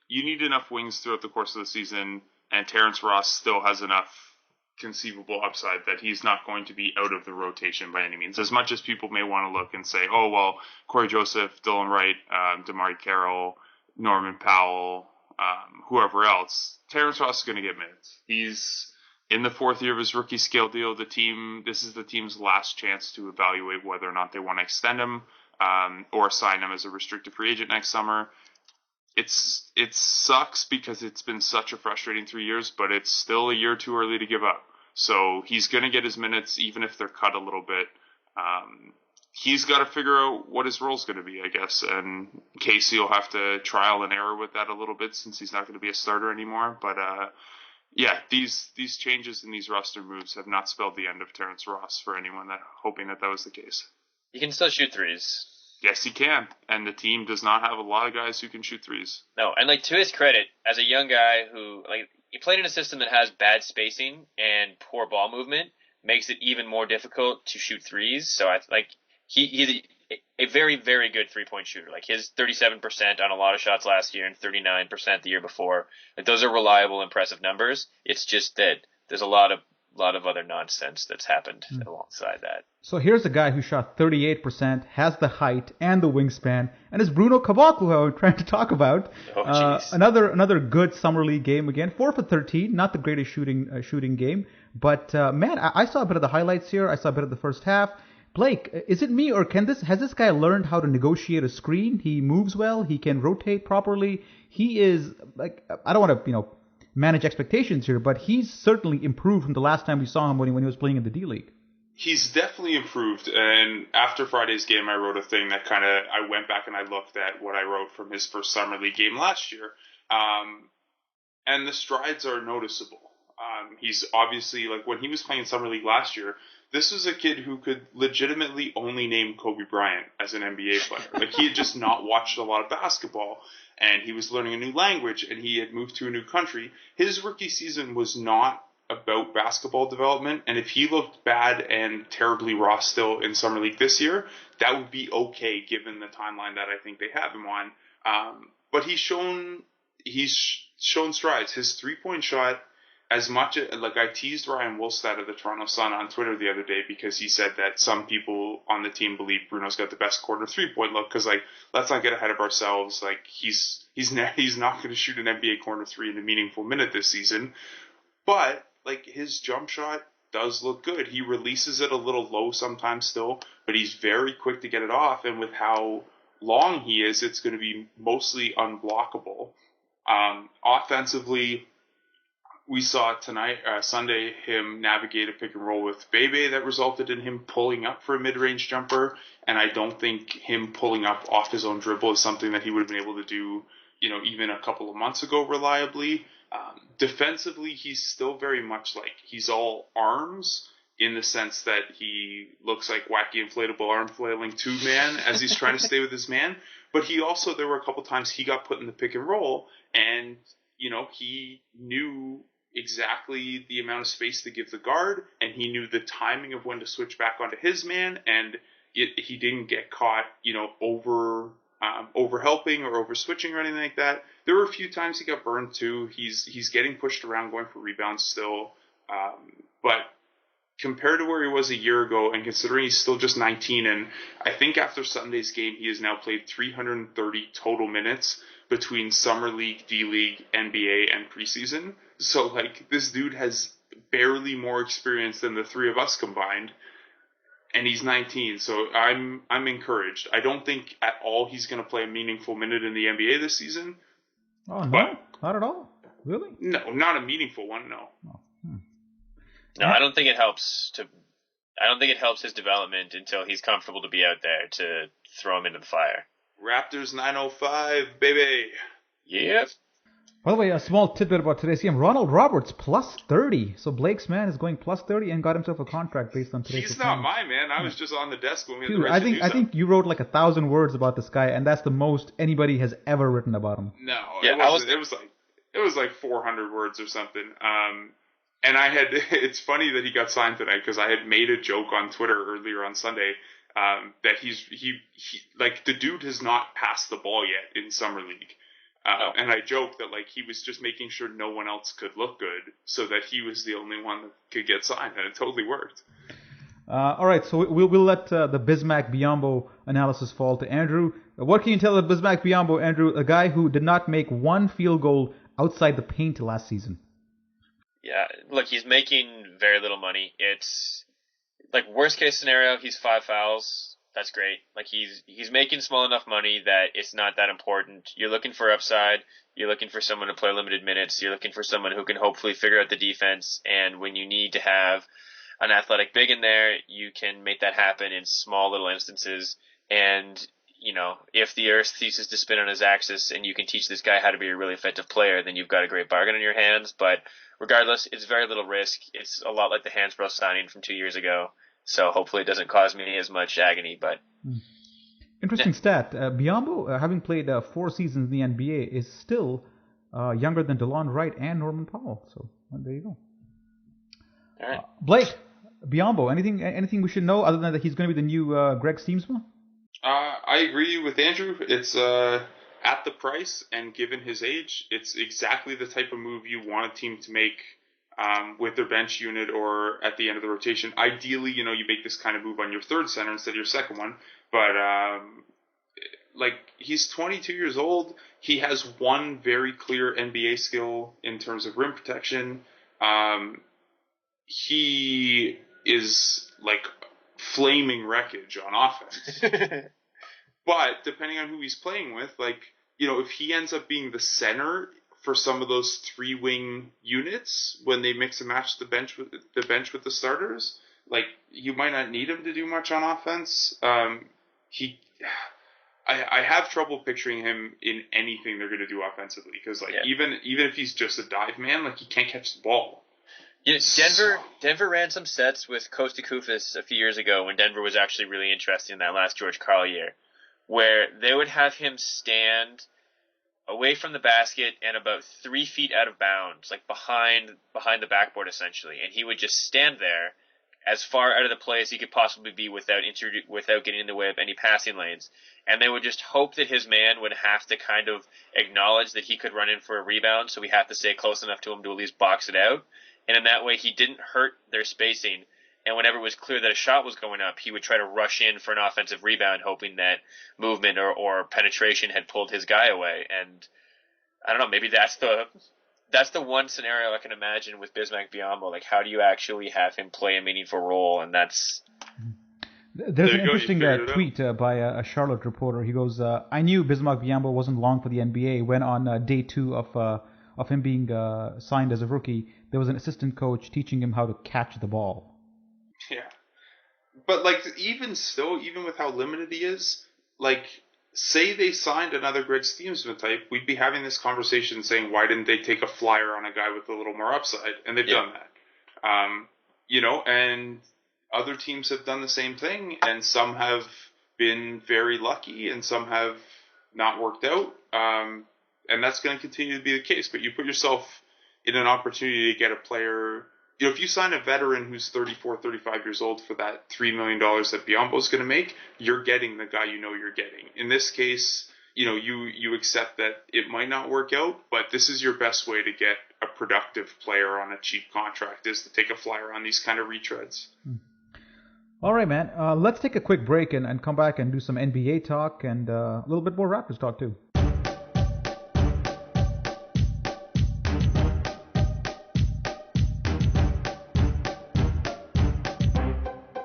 you need enough wings throughout the course of the season, and Terrence Ross still has enough conceivable upside that he's not going to be out of the rotation by any means. As much as people may want to look and say, oh, well, Cory Joseph, Dylan Wright, DeMarre Carroll, Norman Powell, whoever else, Terrence Ross is going to get minutes. He's in the fourth year of his rookie scale deal. This is the team's last chance to evaluate whether or not they want to extend him or sign him as a restricted free agent next summer. It sucks because it's been such a frustrating 3 years, but it's still a year too early to give up. So he's going to get his minutes, even if they're cut a little bit. He's got to figure out what his role's going to be, I guess. And Casey will have to trial and error with that a little bit since he's not going to be a starter anymore. But these changes and these roster moves have not spelled the end of Terrence Ross for anyone hoping that was the case. He can still shoot threes. Yes, he can. And the team does not have a lot of guys who can shoot threes. No, and like to his credit, as a young guy who he played in a system that has bad spacing and poor ball movement, makes it even more difficult to shoot threes. So he's a very, very good 3-point shooter. Like his 37% on a lot of shots last year and 39% the year before. Like those are reliable, impressive numbers. It's just that there's a lot of other nonsense that's happened alongside that. So here's a guy who shot 38%, has the height and the wingspan, and is Bruno Caboclo, who I'm trying to talk about. Another good summer league game again. 4 for 13, not the greatest shooting game, but I saw a bit of the highlights here. I saw a bit of the first half. Blake, is it me or has this guy learned how to negotiate a screen? He moves well. He can rotate properly. He is I don't want to manage expectations here, but he's certainly improved from the last time we saw him when he was playing in the D League. He's definitely improved, and after Friday's game, I wrote a thing that I went back and I looked at what I wrote from his first summer league game last year, and the strides are noticeable. He's obviously, like, when he was playing Summer League last year, this was a kid who could legitimately only name Kobe Bryant as an NBA player. Like, he had just not watched a lot of basketball, and he was learning a new language, and he had moved to a new country. His rookie season was not about basketball development, and if he looked bad and terribly raw still in Summer League this year, that would be okay given the timeline that I think they have him on. But he's shown strides. His three-point shot, as much like I teased Ryan Wolstad of the Toronto Sun on Twitter the other day because he said that some people on the team believe Bruno's got the best corner three-point look. Because, like, let's not get ahead of ourselves. Like, he's not going to shoot an NBA corner three in a meaningful minute this season. But, like, his jump shot does look good. He releases it a little low sometimes still, but he's very quick to get it off. And with how long he is, it's going to be mostly unblockable. Offensively, we saw tonight, Sunday, him navigate a pick and roll with Bebe that resulted in him pulling up for a mid-range jumper, and I don't think him pulling up off his own dribble is something that he would have been able to do, even a couple of months ago reliably. Defensively, he's still very much like he's all arms in the sense that he looks like wacky inflatable arm flailing tube man as he's trying to stay with his man. But he also, there were a couple times he got put in the pick and roll, and he knew exactly the amount of space to give the guard, and he knew the timing of when to switch back onto his man, and he didn't get caught, over helping or over switching or anything like that. There were a few times he got burned too. He's getting pushed around, going for rebounds still, but compared to where he was a year ago, and considering he's still just 19, and I think after Sunday's game, he has now played 330 total minutes between Summer League, D-League, NBA, and preseason. So, like, this dude has barely more experience than the three of us combined, and he's 19, so I'm encouraged. I don't think at all he's going to play a meaningful minute in the NBA this season. Oh, no? Not at all? Really? No, not a meaningful one, no. Oh. No, I don't think it helps his development until he's comfortable to be out there to throw him into the fire. Raptors 905, baby. Yep. By the way, a small tidbit about today's game. Ronald Roberts, plus 30. So Blake's man is going plus 30 and got himself a contract based on today's He's not my man. I was just on the desk when we had the rest I think you wrote like 1,000 words about this guy, and that's the most anybody has ever written about him. No, yeah, it was like 400 words or something. And it's funny that he got signed tonight because I had made a joke on Twitter earlier on Sunday that he like the dude has not passed the ball yet in Summer League. And I joked that like he was just making sure no one else could look good so that he was the only one that could get signed, and it totally worked. All right, so we'll let the Bismack Biyombo analysis fall to Andrew. What can you tell of Bismack Biyombo, Andrew, a guy who did not make one field goal outside the paint last season? Yeah, look, he's making very little money. It's like worst case scenario, he's 5 fouls. That's great. Like he's making small enough money that it's not that important. You're looking for upside. You're looking for someone to play limited minutes. You're looking for someone who can hopefully figure out the defense. And when you need to have an athletic big in there, you can make that happen in small little instances. And if the Earth ceases to spin on his axis and you can teach this guy how to be a really effective player, then you've got a great bargain in your hands. But regardless, it's very little risk. It's a lot like the Hansbrough signing from 2 years ago. So hopefully it doesn't cause me as much agony. But interesting stat. Biyombo, having played 4 seasons in the NBA, is still younger than DeLon Wright and Norman Powell. So there you go. All right. Blake, Biyombo, anything we should know other than that he's going to be the new Greg Steamsma? I agree with Andrew. It's at the price, and given his age, it's exactly the type of move you want a team to make with their bench unit or at the end of the rotation. Ideally, you make this kind of move on your third center instead of your second one. But he's 22 years old. He has one very clear NBA skill in terms of rim protection. He is like flaming wreckage on offense. But depending on who he's playing with, if he ends up being the center for some of those 3-wing units when they mix and match the bench with the starters, you might not need him to do much on offense. I have trouble picturing him in anything they're going to do offensively because even if he's just a dive man, he can't catch the ball. You know, Denver ran some sets with Kosta Koufis a few years ago when Denver was actually really interested in that last George Karl year, where they would have him stand away from the basket and about 3 feet out of bounds, like behind the backboard essentially, and he would just stand there as far out of the play as he could possibly be without getting in the way of any passing lanes. And they would just hope that his man would have to kind of acknowledge that he could run in for a rebound, so we have to stay close enough to him to at least box it out. And in that way, he didn't hurt their spacing. And whenever it was clear that a shot was going up, he would try to rush in for an offensive rebound, hoping that movement or penetration had pulled his guy away. And I don't know, maybe that's the one scenario I can imagine with Bismack Biyombo. Like, how do you actually have him play a meaningful role? And that's... There's an interesting tweet by a Charlotte reporter. He goes, I knew Bismack Biyombo wasn't long for the NBA when on day 2 of him being signed as a rookie, there was an assistant coach teaching him how to catch the ball. Yeah. But, like, even with how limited he is, like, say they signed another Greg Steamsman type, we'd be having this conversation saying, why didn't they take a flyer on a guy with a little more upside? And they've done that. And other teams have done the same thing, and some have been very lucky, and some have not worked out. And that's going to continue to be the case. But you put yourself in an opportunity to get a player. You know, if you sign a veteran who's 34, 35 years old for that $3 million that Biyombo's going to make, you're getting the guy you know you're getting. In this case, you know, you accept that it might not work out, but this is your best way to get a productive player on a cheap contract, is to take a flyer on these kind of retreads. All right, man. Let's take a quick break and come back and do some NBA talk and a little bit more Raptors talk, too.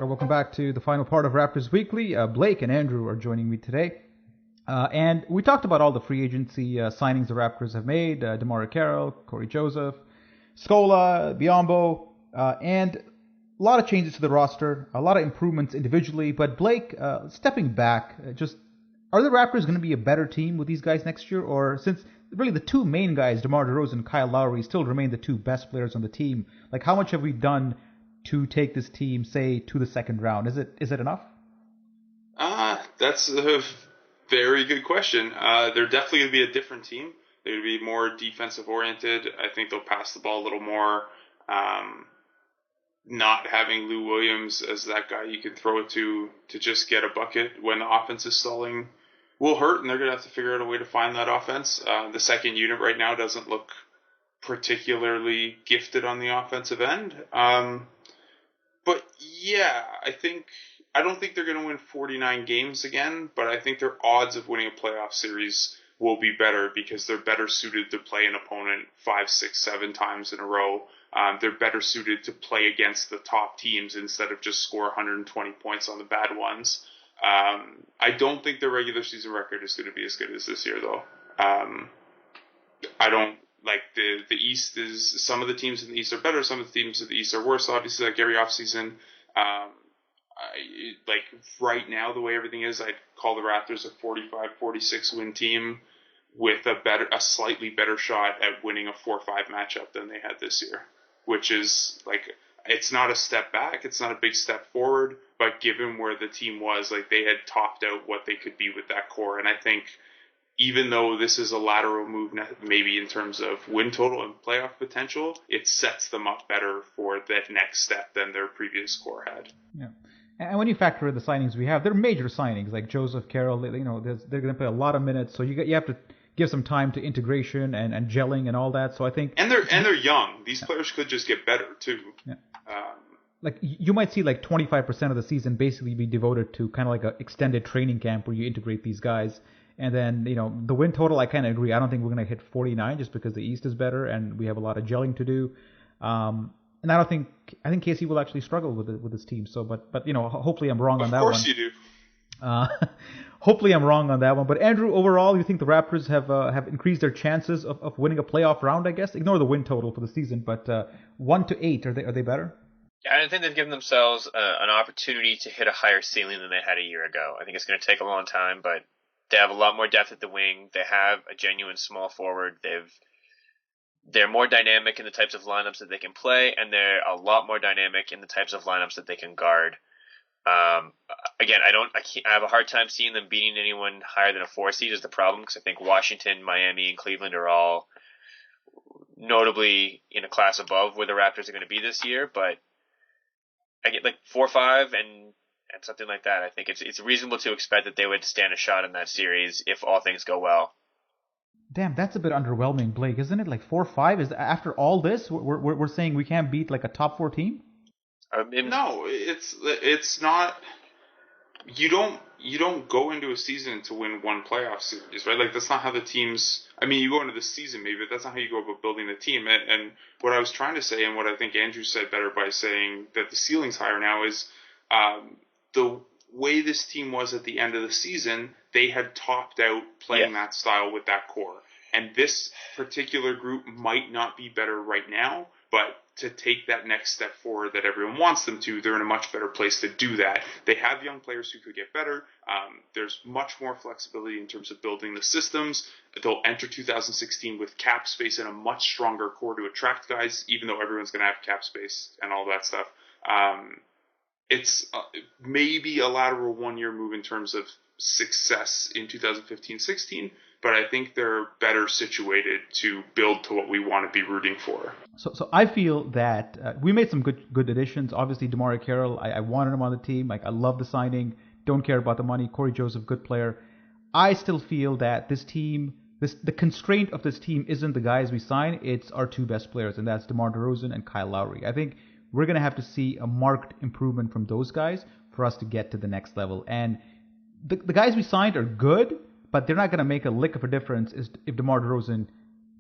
Welcome back to the final part of Raptors Weekly. Blake and Andrew are joining me today. And we talked about all the free agency signings the Raptors have made. DeMarre Carroll, Cory Joseph, Scola, Biyombo, and a lot of changes to the roster, a lot of improvements individually. But Blake, stepping back, are the Raptors going to be a better team with these guys next year? Or since really the two main guys, DeMar DeRozan and Kyle Lowry, still remain the two best players on the team, like how much have we done to take this team, say, to the second round? Is it enough? That's a very good question. They're definitely going to be a different team. They're going to be more defensive oriented. I think they'll pass the ball a little more. Not having Lou Williams as that guy you can throw it to just get a bucket when the offense is stalling will hurt, and they're going to have to figure out a way to find that offense. The second unit right now doesn't look particularly gifted on the offensive end. But yeah, I don't think they're going to win 49 games again, but I think their odds of winning a playoff series will be better because they're better suited to play an opponent 5, 6, 7 times in a row. They're better suited to play against the top teams instead of just score 120 points on the bad ones. I don't think their regular season record is going to be as good as this year, though. I don't. Like, the East is, some of the teams in the East are better, some of the teams in the East are worse, obviously, like every offseason. Like, right now, the way everything is, I'd call the Raptors a 45, 46 win team with a slightly better shot at winning a 4-5 matchup than they had this year, which is, like, it's not a step back, it's not a big step forward, but given where the team was, like, they had topped out what they could be with that core, and I think even though this is a lateral move, maybe in terms of win total and playoff potential, it sets them up better for that next step than their previous core had. Yeah, and when you factor in the signings we have, they're major signings like Joseph, Carroll. They're going to play a lot of minutes, so you have to give some time to integration and gelling and all that. So I think and they're young. These players could just get better too. Yeah. Like you might see like 25% of the season basically be devoted to kind of like an extended training camp where you integrate these guys. And then, the win total, I kind of agree. I don't think we're going to hit 49 just because the East is better and we have a lot of gelling to do. And I think Casey will actually struggle with this team. So, but hopefully I'm wrong on that one. Of course you do. Hopefully I'm wrong on that one. But Andrew, overall, you think the Raptors have increased their chances of winning a playoff round? I guess ignore the win total for the season, but 1-8, are they better? Yeah, I think they've given themselves an opportunity to hit a higher ceiling than they had a year ago. I think it's going to take a long time, but they have a lot more depth at the wing. They have a genuine small forward. they're more dynamic in the types of lineups that they can play, and they're a lot more dynamic in the types of lineups that they can guard. Again, I have a hard time seeing them beating anyone higher than a 4 seed is the problem, because I think Washington, Miami, and Cleveland are all notably in a class above where the Raptors are going to be this year. But I get like 4-5 and something like that. I think it's reasonable to expect that they would stand a shot in that series if all things go well. Damn, that's a bit underwhelming, Blake, isn't it? Like 4-5 is after all this, we're saying we can't beat like a top 4 team. No, it's not. You don't go into a season to win one playoff series, right? Like that's not how the teams. I mean, you go into the season maybe, but that's not how you go about building a team. And what I was trying to say, and what I think Andrew said better by saying that the ceiling's higher now, is the way this team was at the end of the season. They had topped out playing that style with that core, and this particular group might not be better right now, but to take that next step forward that everyone wants them to, they're in a much better place to do that. They have young players who could get better. There's much more flexibility in terms of building the systems. They'll enter 2016 with cap space and a much stronger core to attract guys, even though everyone's going to have cap space and all that stuff. It's maybe a lateral 1-year move in terms of success in 2015-16, but I think they're better situated to build to what we want to be rooting for. So I feel that we made some good additions. Obviously, DeMarre Carroll, I wanted him on the team. Like I love the signing. Don't care about the money. Cory Joseph, good player. I still feel that this team, the constraint of this team isn't the guys we sign. It's our 2 best players, and that's DeMar DeRozan and Kyle Lowry. I think we're going to have to see a marked improvement from those guys for us to get to the next level. And the guys we signed are good, but they're not going to make a lick of a difference if DeMar DeRozan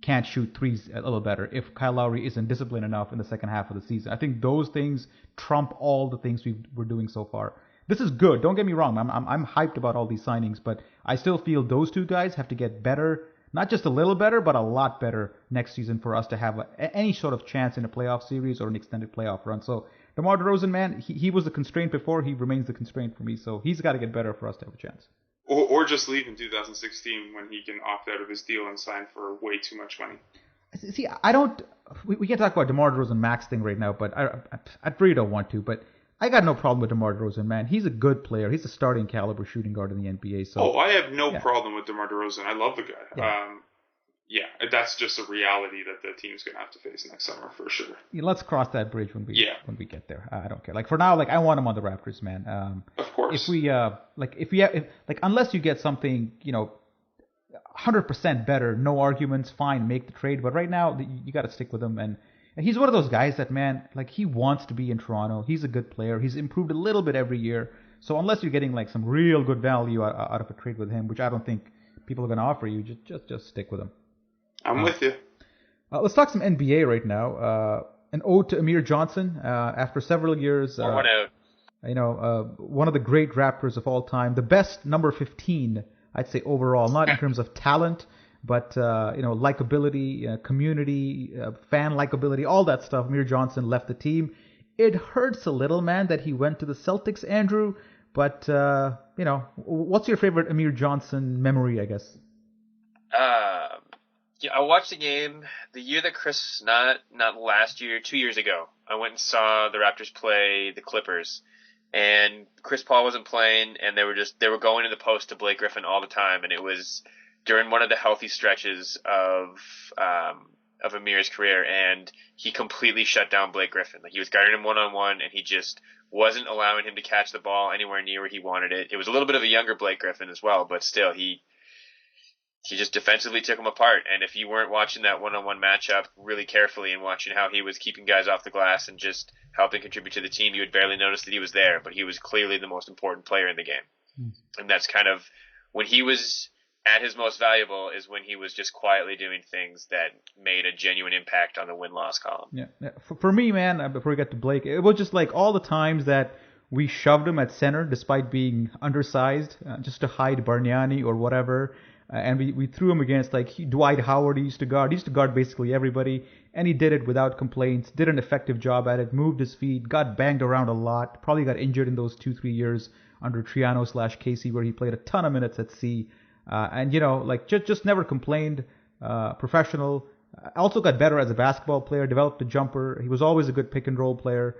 can't shoot threes a little better, if Kyle Lowry isn't disciplined enough in the second half of the season. I think those things trump all the things we're doing so far. This is good. Don't get me wrong. I'm hyped about all these signings, but I still feel those 2 guys have to get better, not just a little better, but a lot better next season for us to have any sort of chance in a playoff series or an extended playoff run. So DeMar DeRozan, man, he was the constraint before. He remains the constraint for me. So he's got to get better for us to have a chance. Or just leave in 2016 when he can opt out of his deal and sign for way too much money. See, I don't. We can't talk about DeMar DeRozan max thing right now, but I really don't want to. But I got no problem with DeMar DeRozan, man. He's a good player. He's a starting caliber shooting guard in the NBA. So I have no problem with DeMar DeRozan. I love the guy. That's just a reality that the team's going to have to face next summer for sure. Yeah, let's cross that bridge when we get there. I don't care. Like for now, like I want him on the Raptors, man. Of course. If we unless you get something, 100% better, no arguments, fine, make the trade. But right now, you got to stick with him. And he's one of those guys that, man, like he wants to be in Toronto. He's a good player. He's improved a little bit every year. So unless you're getting like some real good value out of a trade with him, which I don't think people are going to offer you, just stick with him. I'm with you. Let's talk some NBA right now. An ode to Amir Johnson. After several years, one of the great Raptors of all time, the best number 15, I'd say overall, not in terms of talent, but likability, community, fan likability, all that stuff. Amir Johnson left the team. It hurts a little, man, that he went to the Celtics, Andrew. But what's your favorite Amir Johnson memory, I guess? I watched the game the year that Chris, not last year, 2 years ago. I went and saw the Raptors play the Clippers, and Chris Paul wasn't playing, and they were going to the post to Blake Griffin all the time, and it was during one of the healthy stretches of Amir's career, and he completely shut down Blake Griffin. Like he was guarding him one-on-one, and he just wasn't allowing him to catch the ball anywhere near where he wanted it. It was a little bit of a younger Blake Griffin as well, but still, he just defensively took him apart. And if you weren't watching that one-on-one matchup really carefully and watching how he was keeping guys off the glass and just helping contribute to the team, you would barely notice that he was there. But he was clearly the most important player in the game. And that's kind of when he was at his most valuable is when he was just quietly doing things that made a genuine impact on the win-loss column. Yeah. For me, man, before we get to Blake, it was just like all the times that we shoved him at center despite being undersized just to hide Bargnani or whatever. And we threw him against Dwight Howard. He used to guard basically everybody, and he did it without complaints. Did an effective job at it. Moved his feet. Got banged around a lot. Probably got injured in those 2-3 years under Triano/Casey, where he played a ton of minutes at C. And just never complained. Professional. Also got better as a basketball player, developed a jumper. He was always a good pick and roll player.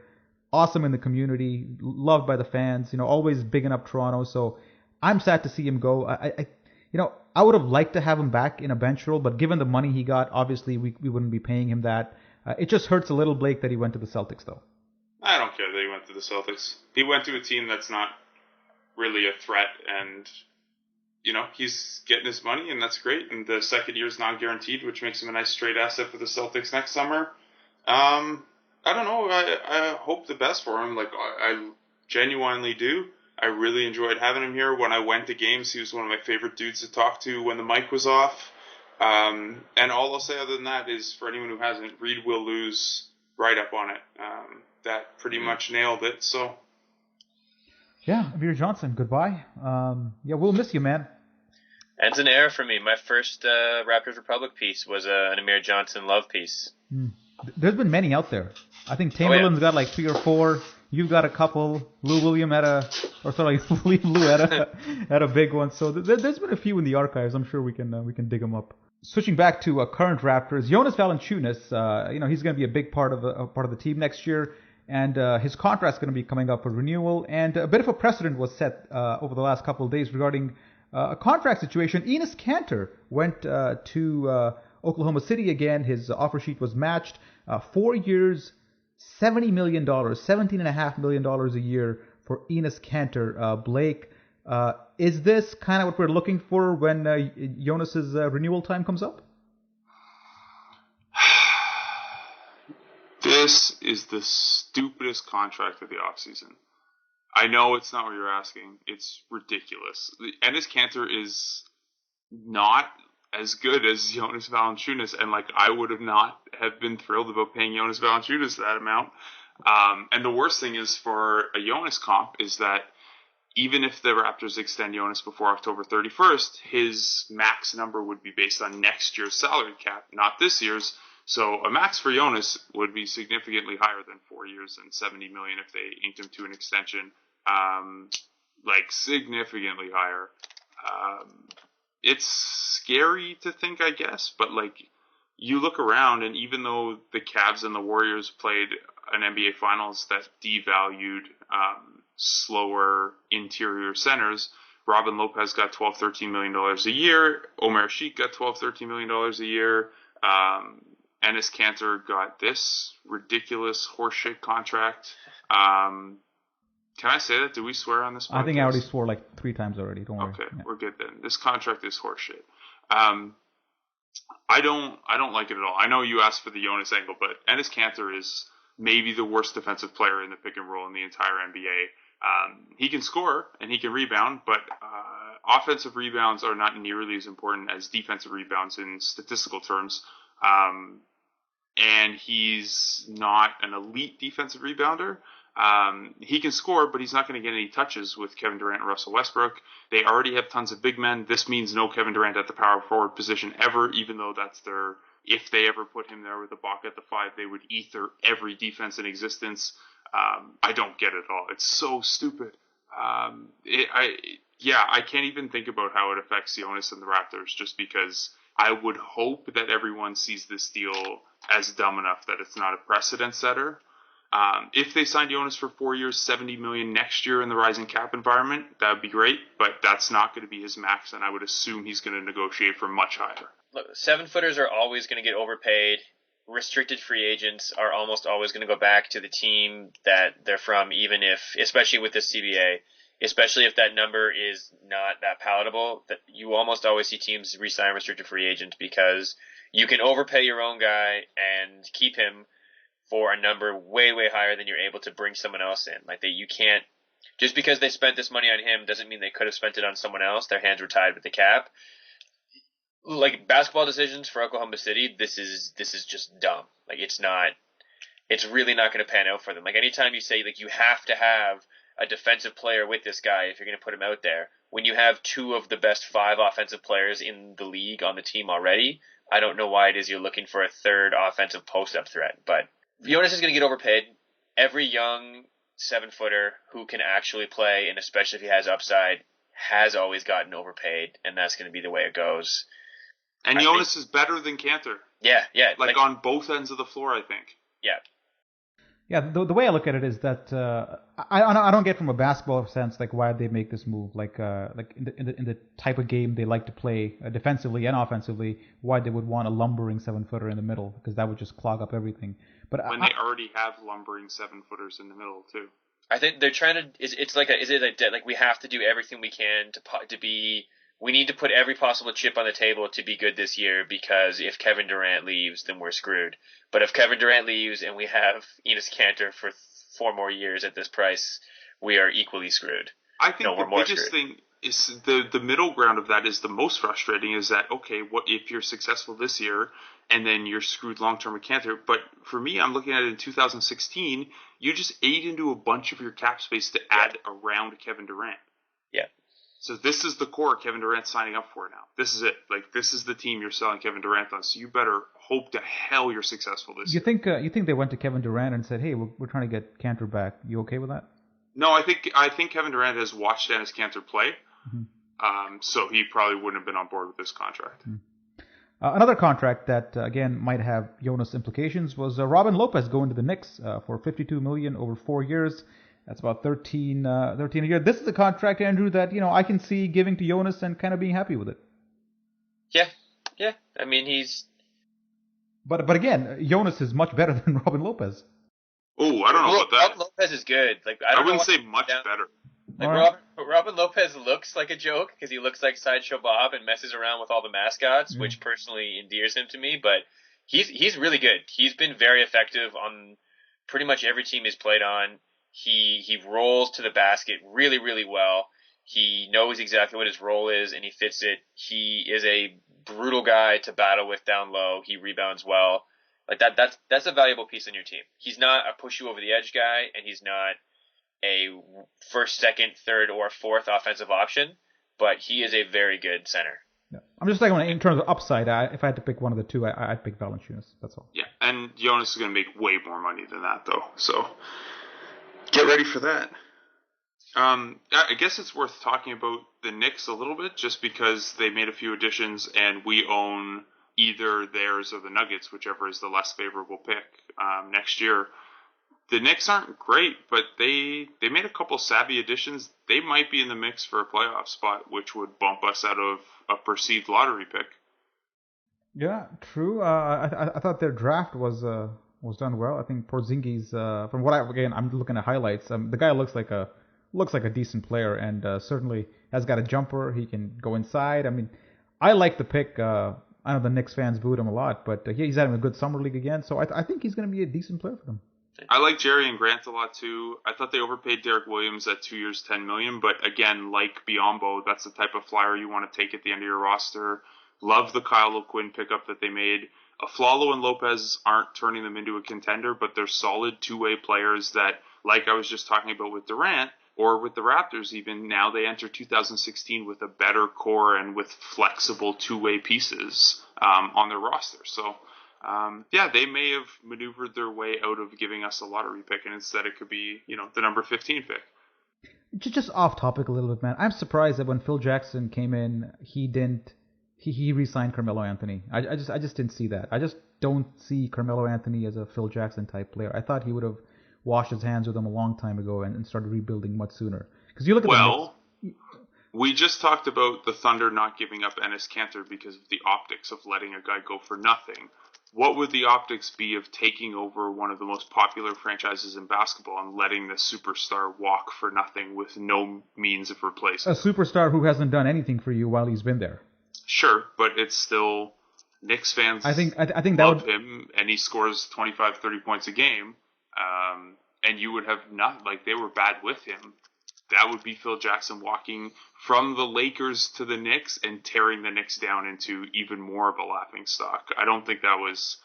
Awesome in the community, loved by the fans, always bigging up Toronto. So I'm sad to see him go. I would have liked to have him back in a bench role, but given the money he got, obviously we wouldn't be paying him that. It just hurts a little, Blake, that he went to the Celtics, though. I don't care that he went to the Celtics. He went to a team that's not really a threat, and he's getting his money, and that's great. And the second year is non-guaranteed, which makes him a nice straight asset for the Celtics next summer. I don't know. I hope the best for him. Like, I genuinely do. I really enjoyed having him here. When I went to games, he was one of my favorite dudes to talk to when the mic was off. And all I'll say other than that is, for anyone who hasn't, Read Will Lose right up on it. That pretty much nailed it. So, yeah, Amir Johnson, goodbye. We'll miss you, man. Ends an era for me. My first Raptors Republic piece was an Amir Johnson love piece. There's been many out there. I think Tamerlan's got like 3 or 4. You've got a couple. Lou William had Lou had a big one. So there's been a few in the archives. I'm sure we can dig them up. Switching back to current Raptors, Jonas Valanciunas. He's going to be a big part of the team next year, and his contract's going to be coming up for renewal. And a bit of a precedent was set over the last couple of days regarding a contract situation. Enes Kanter went to Oklahoma City again. His offer sheet was matched. 4 years, $70 million, $17.5 million a year for Enes Kanter. Blake, is this kind of what we're looking for when Jonas's renewal time comes up? This is the stupidest contract of the offseason. I know it's not what you're asking. It's ridiculous. Enes Kanter is not as good as Jonas Valanciunas, and I would not have been thrilled about paying Jonas Valanciunas that amount. And the worst thing is for a Jonas comp is that even if the Raptors extend Jonas before October 31st, his max number would be based on next year's salary cap, not this year's. So a max for Jonas would be significantly higher than 4 years and $70 million if they inked him to an extension. Significantly higher. It's scary to think, I guess, but you look around, and even though the Cavs and the Warriors played an NBA Finals that devalued slower interior centers, Robin Lopez got $12-13 million a year. Omer Sheik got $12-13 million a year. Enes Kanter got this ridiculous horseshit contract. Can I say that? Do we swear on this podcast? I think I already swore 3 times already. Don't worry. Okay, yeah. We're good then. This contract is horseshit. I don't like it at all. I know you asked for the Jonas angle, but Enes Kanter is maybe the worst defensive player in the pick and roll in the entire NBA. He can score and he can rebound, but offensive rebounds are not nearly as important as defensive rebounds in statistical terms. And he's not an elite defensive rebounder. He can score, but he's not going to get any touches with Kevin Durant and Russell Westbrook. They already have tons of big men. This means no Kevin Durant at the power forward position ever, even though that's if they ever put him there with Ibaka at the 5, they would ether every defense in existence. I don't get it at all. It's so stupid. I can't even think about how it affects Jonas and the Raptors, just because I would hope that everyone sees this deal as dumb enough that it's not a precedent setter. If they signed Jonas for 4 years, $70 million next year in the rising cap environment, that would be great, but that's not going to be his max, and I would assume he's going to negotiate for much higher. Look, 7-footers are always going to get overpaid. Restricted free agents are almost always going to go back to the team that they're from, especially with this CBA, especially if that number is not that palatable, that you almost always see teams re-sign restricted free agents because you can overpay your own guy and keep him for a number way, way higher than you're able to bring someone else in. You can't, just because they spent this money on him doesn't mean they could have spent it on someone else. Their hands were tied with the cap. Basketball decisions for Oklahoma City, this is just dumb. It's really not going to pan out for them. Anytime you say you have to have a defensive player with this guy if you're going to put him out there, when you have 2 of the best 5 offensive players in the league on the team already, I don't know why it is you're looking for a third offensive post-up threat, but Jonas is going to get overpaid. Every young 7-footer who can actually play, and especially if he has upside, has always gotten overpaid, and that's going to be the way it goes. And Jonas is better than Kanter. Yeah. Like on both ends of the floor, I think. Yeah. Yeah, the way I look at it is that I don't get from a basketball sense like why they make this move, like in the type of game they like to play defensively and offensively, why they would want a lumbering 7-footer in the middle, because that would just clog up everything. But when they already have lumbering 7-footers in the middle too. I think they're trying to. It's like we have to do everything we can to be. We need to put every possible chip on the table to be good this year, because if Kevin Durant leaves, then we're screwed. But if Kevin Durant leaves and we have Enes Kanter for 4 more years at this price, we are equally screwed. I think the biggest thing is the middle ground of that is the most frustrating, is that, okay, what if you're successful this year and then you're screwed long-term with Kanter? But for me, I'm looking at it in 2016, you just ate into a bunch of your cap space to add around Kevin Durant. Yeah. So this is the core Kevin Durant's signing up for now. This is it. Like, this is the team you're selling Kevin Durant on. So you better hope to hell you're successful this year. You think they went to Kevin Durant and said, "Hey, we're trying to get Kanter back. You okay with that?" No, I think Kevin Durant has watched Enes Kanter play. Mm-hmm. So he probably wouldn't have been on board with this contract. Mm-hmm. Another contract that again might have Jonas implications was Robin Lopez going to the Knicks for $52 million over 4 years. That's about 13 a year. This is a contract, Andrew, that I can see giving to Jonas and kind of being happy with it. Yeah. I mean, he's. But again, Jonas is much better than Robin Lopez. Oh, I don't know about that. Robin Lopez is good. Like I wouldn't say much better. Like Robin Lopez looks like a joke because he looks like Sideshow Bob and messes around with all the mascots, which personally endears him to me. But he's really good. He's been very effective on pretty much every team he's played on. He rolls to the basket really, really well. He knows exactly what his role is, and he fits it. He is a brutal guy to battle with down low. He rebounds well. Like that's a valuable piece on your team. He's not a push you over the edge guy, and he's not a first, second, third, or fourth offensive option, but he is a very good center. Yeah. I'm just saying, in terms of upside, if I had to pick one of the two, I'd pick Valanciunas. That's all. Yeah, and Jonas is going to make way more money than that, though. So get ready for that. I guess it's worth talking about the Knicks a little bit, just because they made a few additions, and we own either theirs or the Nuggets, whichever is the less favorable pick next year. The Knicks aren't great, but they made a couple savvy additions. They might be in the mix for a playoff spot, which would bump us out of a perceived lottery pick. Yeah, true. I thought their draft was done well. I think Porzingis, from what I'm looking at highlights. The guy looks like a decent player, and certainly has got a jumper. He can go inside. I mean, I like the pick. I know the Knicks fans booed him a lot, but he's having a good summer league again, so I think he's going to be a decent player for them. I like Jerry and Grant a lot too. I thought they overpaid Derek Williams at 2 years, $10 million, but again, like Biyombo, that's the type of flyer you want to take at the end of your roster. Love the Kyle O'Quinn pickup that they made. Aflalo and Lopez aren't turning them into a contender, but they're solid two-way players that, like I was just talking about with Durant, or with the Raptors even, now they enter 2016 with a better core and with flexible two-way pieces on their roster. So, they may have maneuvered their way out of giving us a lottery pick, and instead it could be, the number 15 pick. Just off topic a little bit, man. I'm surprised that when Phil Jackson came in, he re-signed Carmelo Anthony. I just didn't see that. I just don't see Carmelo Anthony as a Phil Jackson type player. I thought he would have washed his hands with him a long time ago and started rebuilding much sooner. Because you look at we just talked about the Thunder not giving up Enes Kanter because of the optics of letting a guy go for nothing. What would the optics be of taking over one of the most popular franchises in basketball and letting the superstar walk for nothing with no means of replacement? A superstar who hasn't done anything for you while he's been there. Sure, but it's still Knicks fans. I think that love him, and he scores 25, 30 points a game. And you would have they were bad with him. That would be Phil Jackson walking from the Lakers to the Knicks and tearing the Knicks down into even more of a laughingstock. I don't think that was.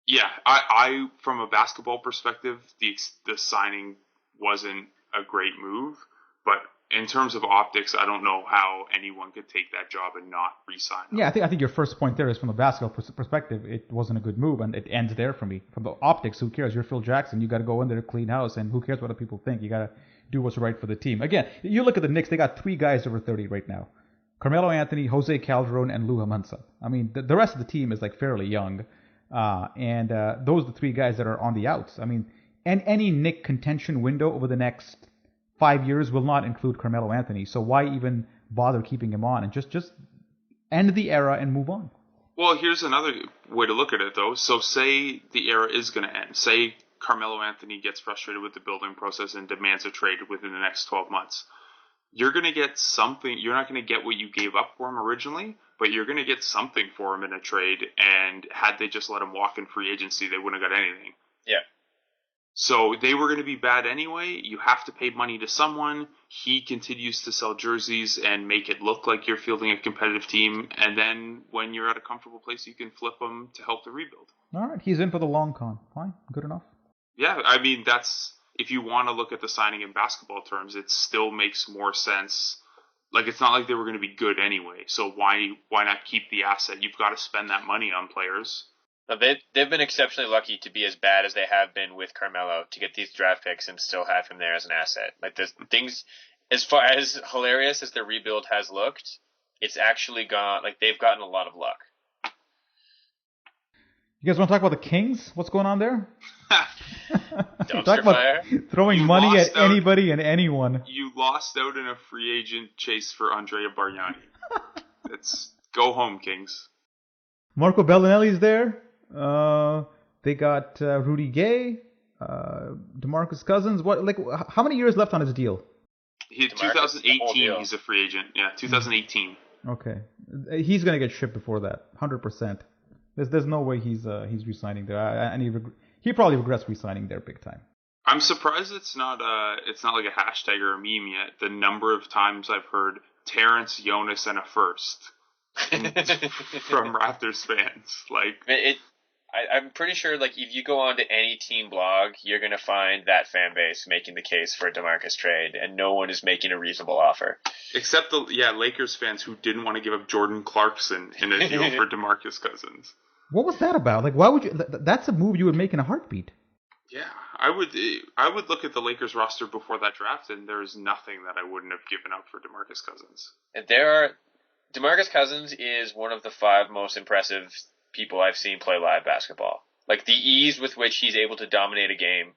Yeah, I from a basketball perspective, the signing wasn't a great move, but in terms of optics, I don't know how anyone could take that job and not re-sign him. Yeah, I think your first point there is from a basketball perspective, it wasn't a good move, and it ends there for me. From the optics, who cares? You're Phil Jackson. You got to go in there, clean house, and who cares what other people think? You got to do what's right for the team. Again, you look at the Knicks; they got 3 guys over 30 right now: Carmelo Anthony, Jose Calderon, and Lou Mansa. I mean, the rest of the team is like fairly young. And those are the three guys that are on the outs. I mean, and any Knick contention window over the next 5 years will not include Carmelo Anthony. So why even bother keeping him on and just end the era and move on? Well, here's another way to look at it, though. So say the era is going to end. Say Carmelo Anthony gets frustrated with the building process and demands a trade within the next 12 months. You're going to get something. You're not going to get what you gave up for him originally, but you're going to get something for him in a trade. And had they just let him walk in free agency, they wouldn't have got anything. Yeah. So they were going to be bad anyway. You have to pay money to someone. He continues to sell jerseys and make it look like you're fielding a competitive team. And then when you're at a comfortable place, you can flip him to help the rebuild. All right. He's in for the long con. Fine. Good enough. Yeah. I mean, that's, if you want to look at the signing in basketball terms, it still makes more sense. Like, it's not like they were going to be good anyway. So why not keep the asset? You've got to spend that money on players. They've been exceptionally lucky to be as bad as they have been with Carmelo to get these draft picks and still have him there as an asset. Like, the things, as far as hilarious as their rebuild has looked, it's actually gone, like, they've gotten a lot of luck. You guys want to talk about the Kings? What's going on there? Dumpster fire. Throwing money at anybody and anyone. You lost out in a free agent chase for Andrea Bargnani. Go home, Kings. Marco Bellinelli's there. They got Rudy Gay, DeMarcus Cousins. How many years left on his deal? 2018. He's a free agent. Yeah, 2018. Okay, he's gonna get shipped before that, 100%. There's no way he's re-signing there, and he probably regrets re-signing there big time. I'm surprised it's not like a hashtag or a meme yet. The number of times I've heard Terrence, Jonas, and a first from Raptors fans, like I'm pretty sure, like, if you go on to any team blog, you're going to find that fan base making the case for a DeMarcus trade, and no one is making a reasonable offer. Except the Lakers fans who didn't want to give up Jordan Clarkson in a deal for DeMarcus Cousins. What was that about? Like, why would you? That's a move you would make in a heartbeat. Yeah, I would look at the Lakers roster before that draft, and there's nothing that I wouldn't have given up for DeMarcus Cousins. And DeMarcus Cousins is one of the 5 most impressive people I've seen play live basketball. Like, the ease with which he's able to dominate a game,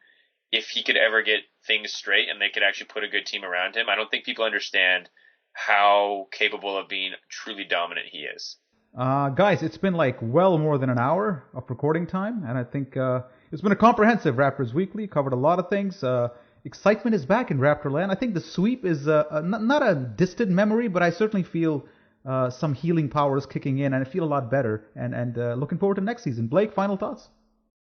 if he could ever get things straight and they could actually put a good team around him, I don't think people understand how capable of being truly dominant he is. Guys, it's been like well more than an hour of recording time, and I think it's been a comprehensive Raptors Weekly, covered a lot of things. Excitement is back in Raptorland. I think the sweep is not a distant memory, but I certainly feel some healing powers kicking in, and I feel a lot better, and looking forward to next season. Blake, final thoughts?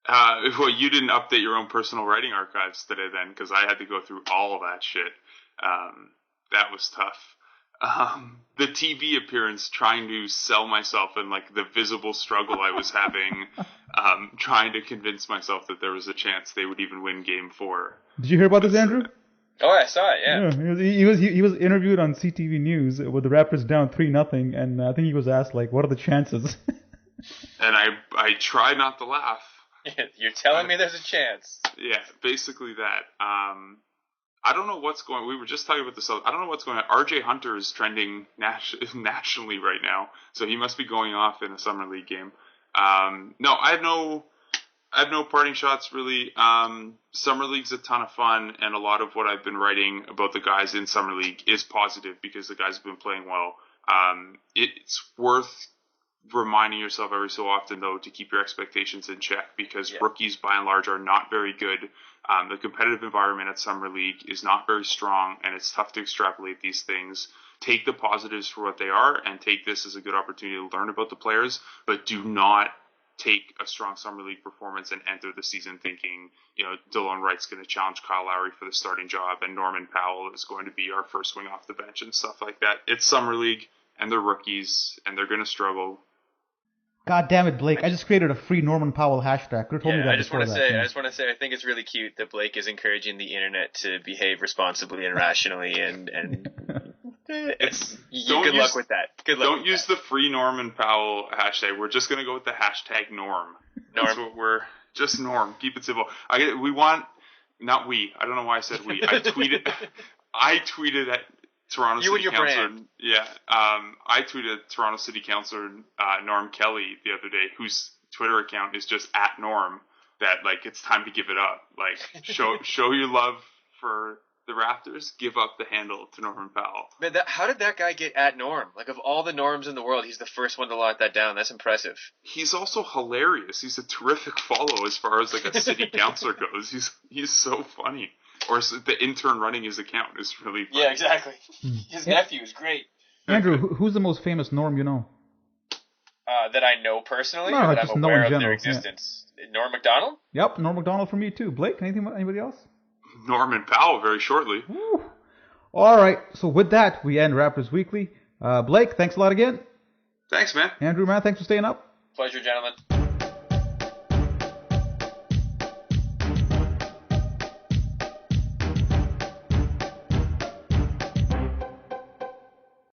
Well, you didn't update your own personal writing archives today then, because I had to go through all of that shit. That was tough. The TV appearance, trying to sell myself, and like the visible struggle I was having, trying to convince myself that there was a chance they would even win Game 4. Did you hear about this, Andrew? Oh, I saw it. Yeah. He was interviewed on CTV News with the Raptors down 3-0, and I think he was asked, like, what are the chances? And I try not to laugh. You're telling me there's a chance. Yeah, basically that. I don't know what's going on. We were just talking about this. I don't know what's going on. RJ Hunter is trending nationally right now, so he must be going off in a summer league game. No, I have no parting shots, really. Summer League's a ton of fun, and a lot of what I've been writing about the guys in Summer League is positive because the guys have been playing well. It's worth reminding yourself every so often, though, to keep your expectations in check because rookies, by and large, are not very good. The competitive environment at Summer League is not very strong, and it's tough to extrapolate these things. Take the positives for what they are, and take this as a good opportunity to learn about the players, but do not take a strong Summer League performance and enter the season thinking, Delon Wright's going to challenge Kyle Lowry for the starting job, and Norman Powell is going to be our first swing off the bench and stuff like that. It's Summer League, and they're rookies, and they're going to struggle. God damn it, Blake! I just created a free Norman Powell hashtag. Could have told me that I just want to say, I think it's really cute that Blake is encouraging the internet to behave responsibly and rationally, and good luck with that. Good luck. Don't use the free Norman Powell hashtag. We're just gonna go with the hashtag norm. That's what we're just norm. Keep it simple. I don't know why I said we. I tweeted at Toronto You and City your Councilor. brand. Yeah. I tweeted Toronto City Councilor Norm Kelly the other day, whose Twitter account is just @Norm. That like it's time to give it up. Like show your love for the Raptors. Give up the handle to Norman Powell. Man, how did that guy get @Norm? Like, of all the Norms in the world, he's the first one to lock that down. That's impressive. He's also hilarious. He's a terrific follow as far as like a city councilor goes. He's so funny. Or the intern running his account is really funny. Yeah, exactly. His nephew is great. Andrew, who's the most famous Norm you know? That I know personally, No, or that just I'm know aware in of their general, existence. Norm Macdonald? Yep, Norm Macdonald for me too. Blake, anybody else? Norman Powell very shortly. Woo. All right, so with that, we end Raptors Weekly. Blake, thanks a lot again. Thanks, man. Andrew, man, thanks for staying up. Pleasure, gentlemen.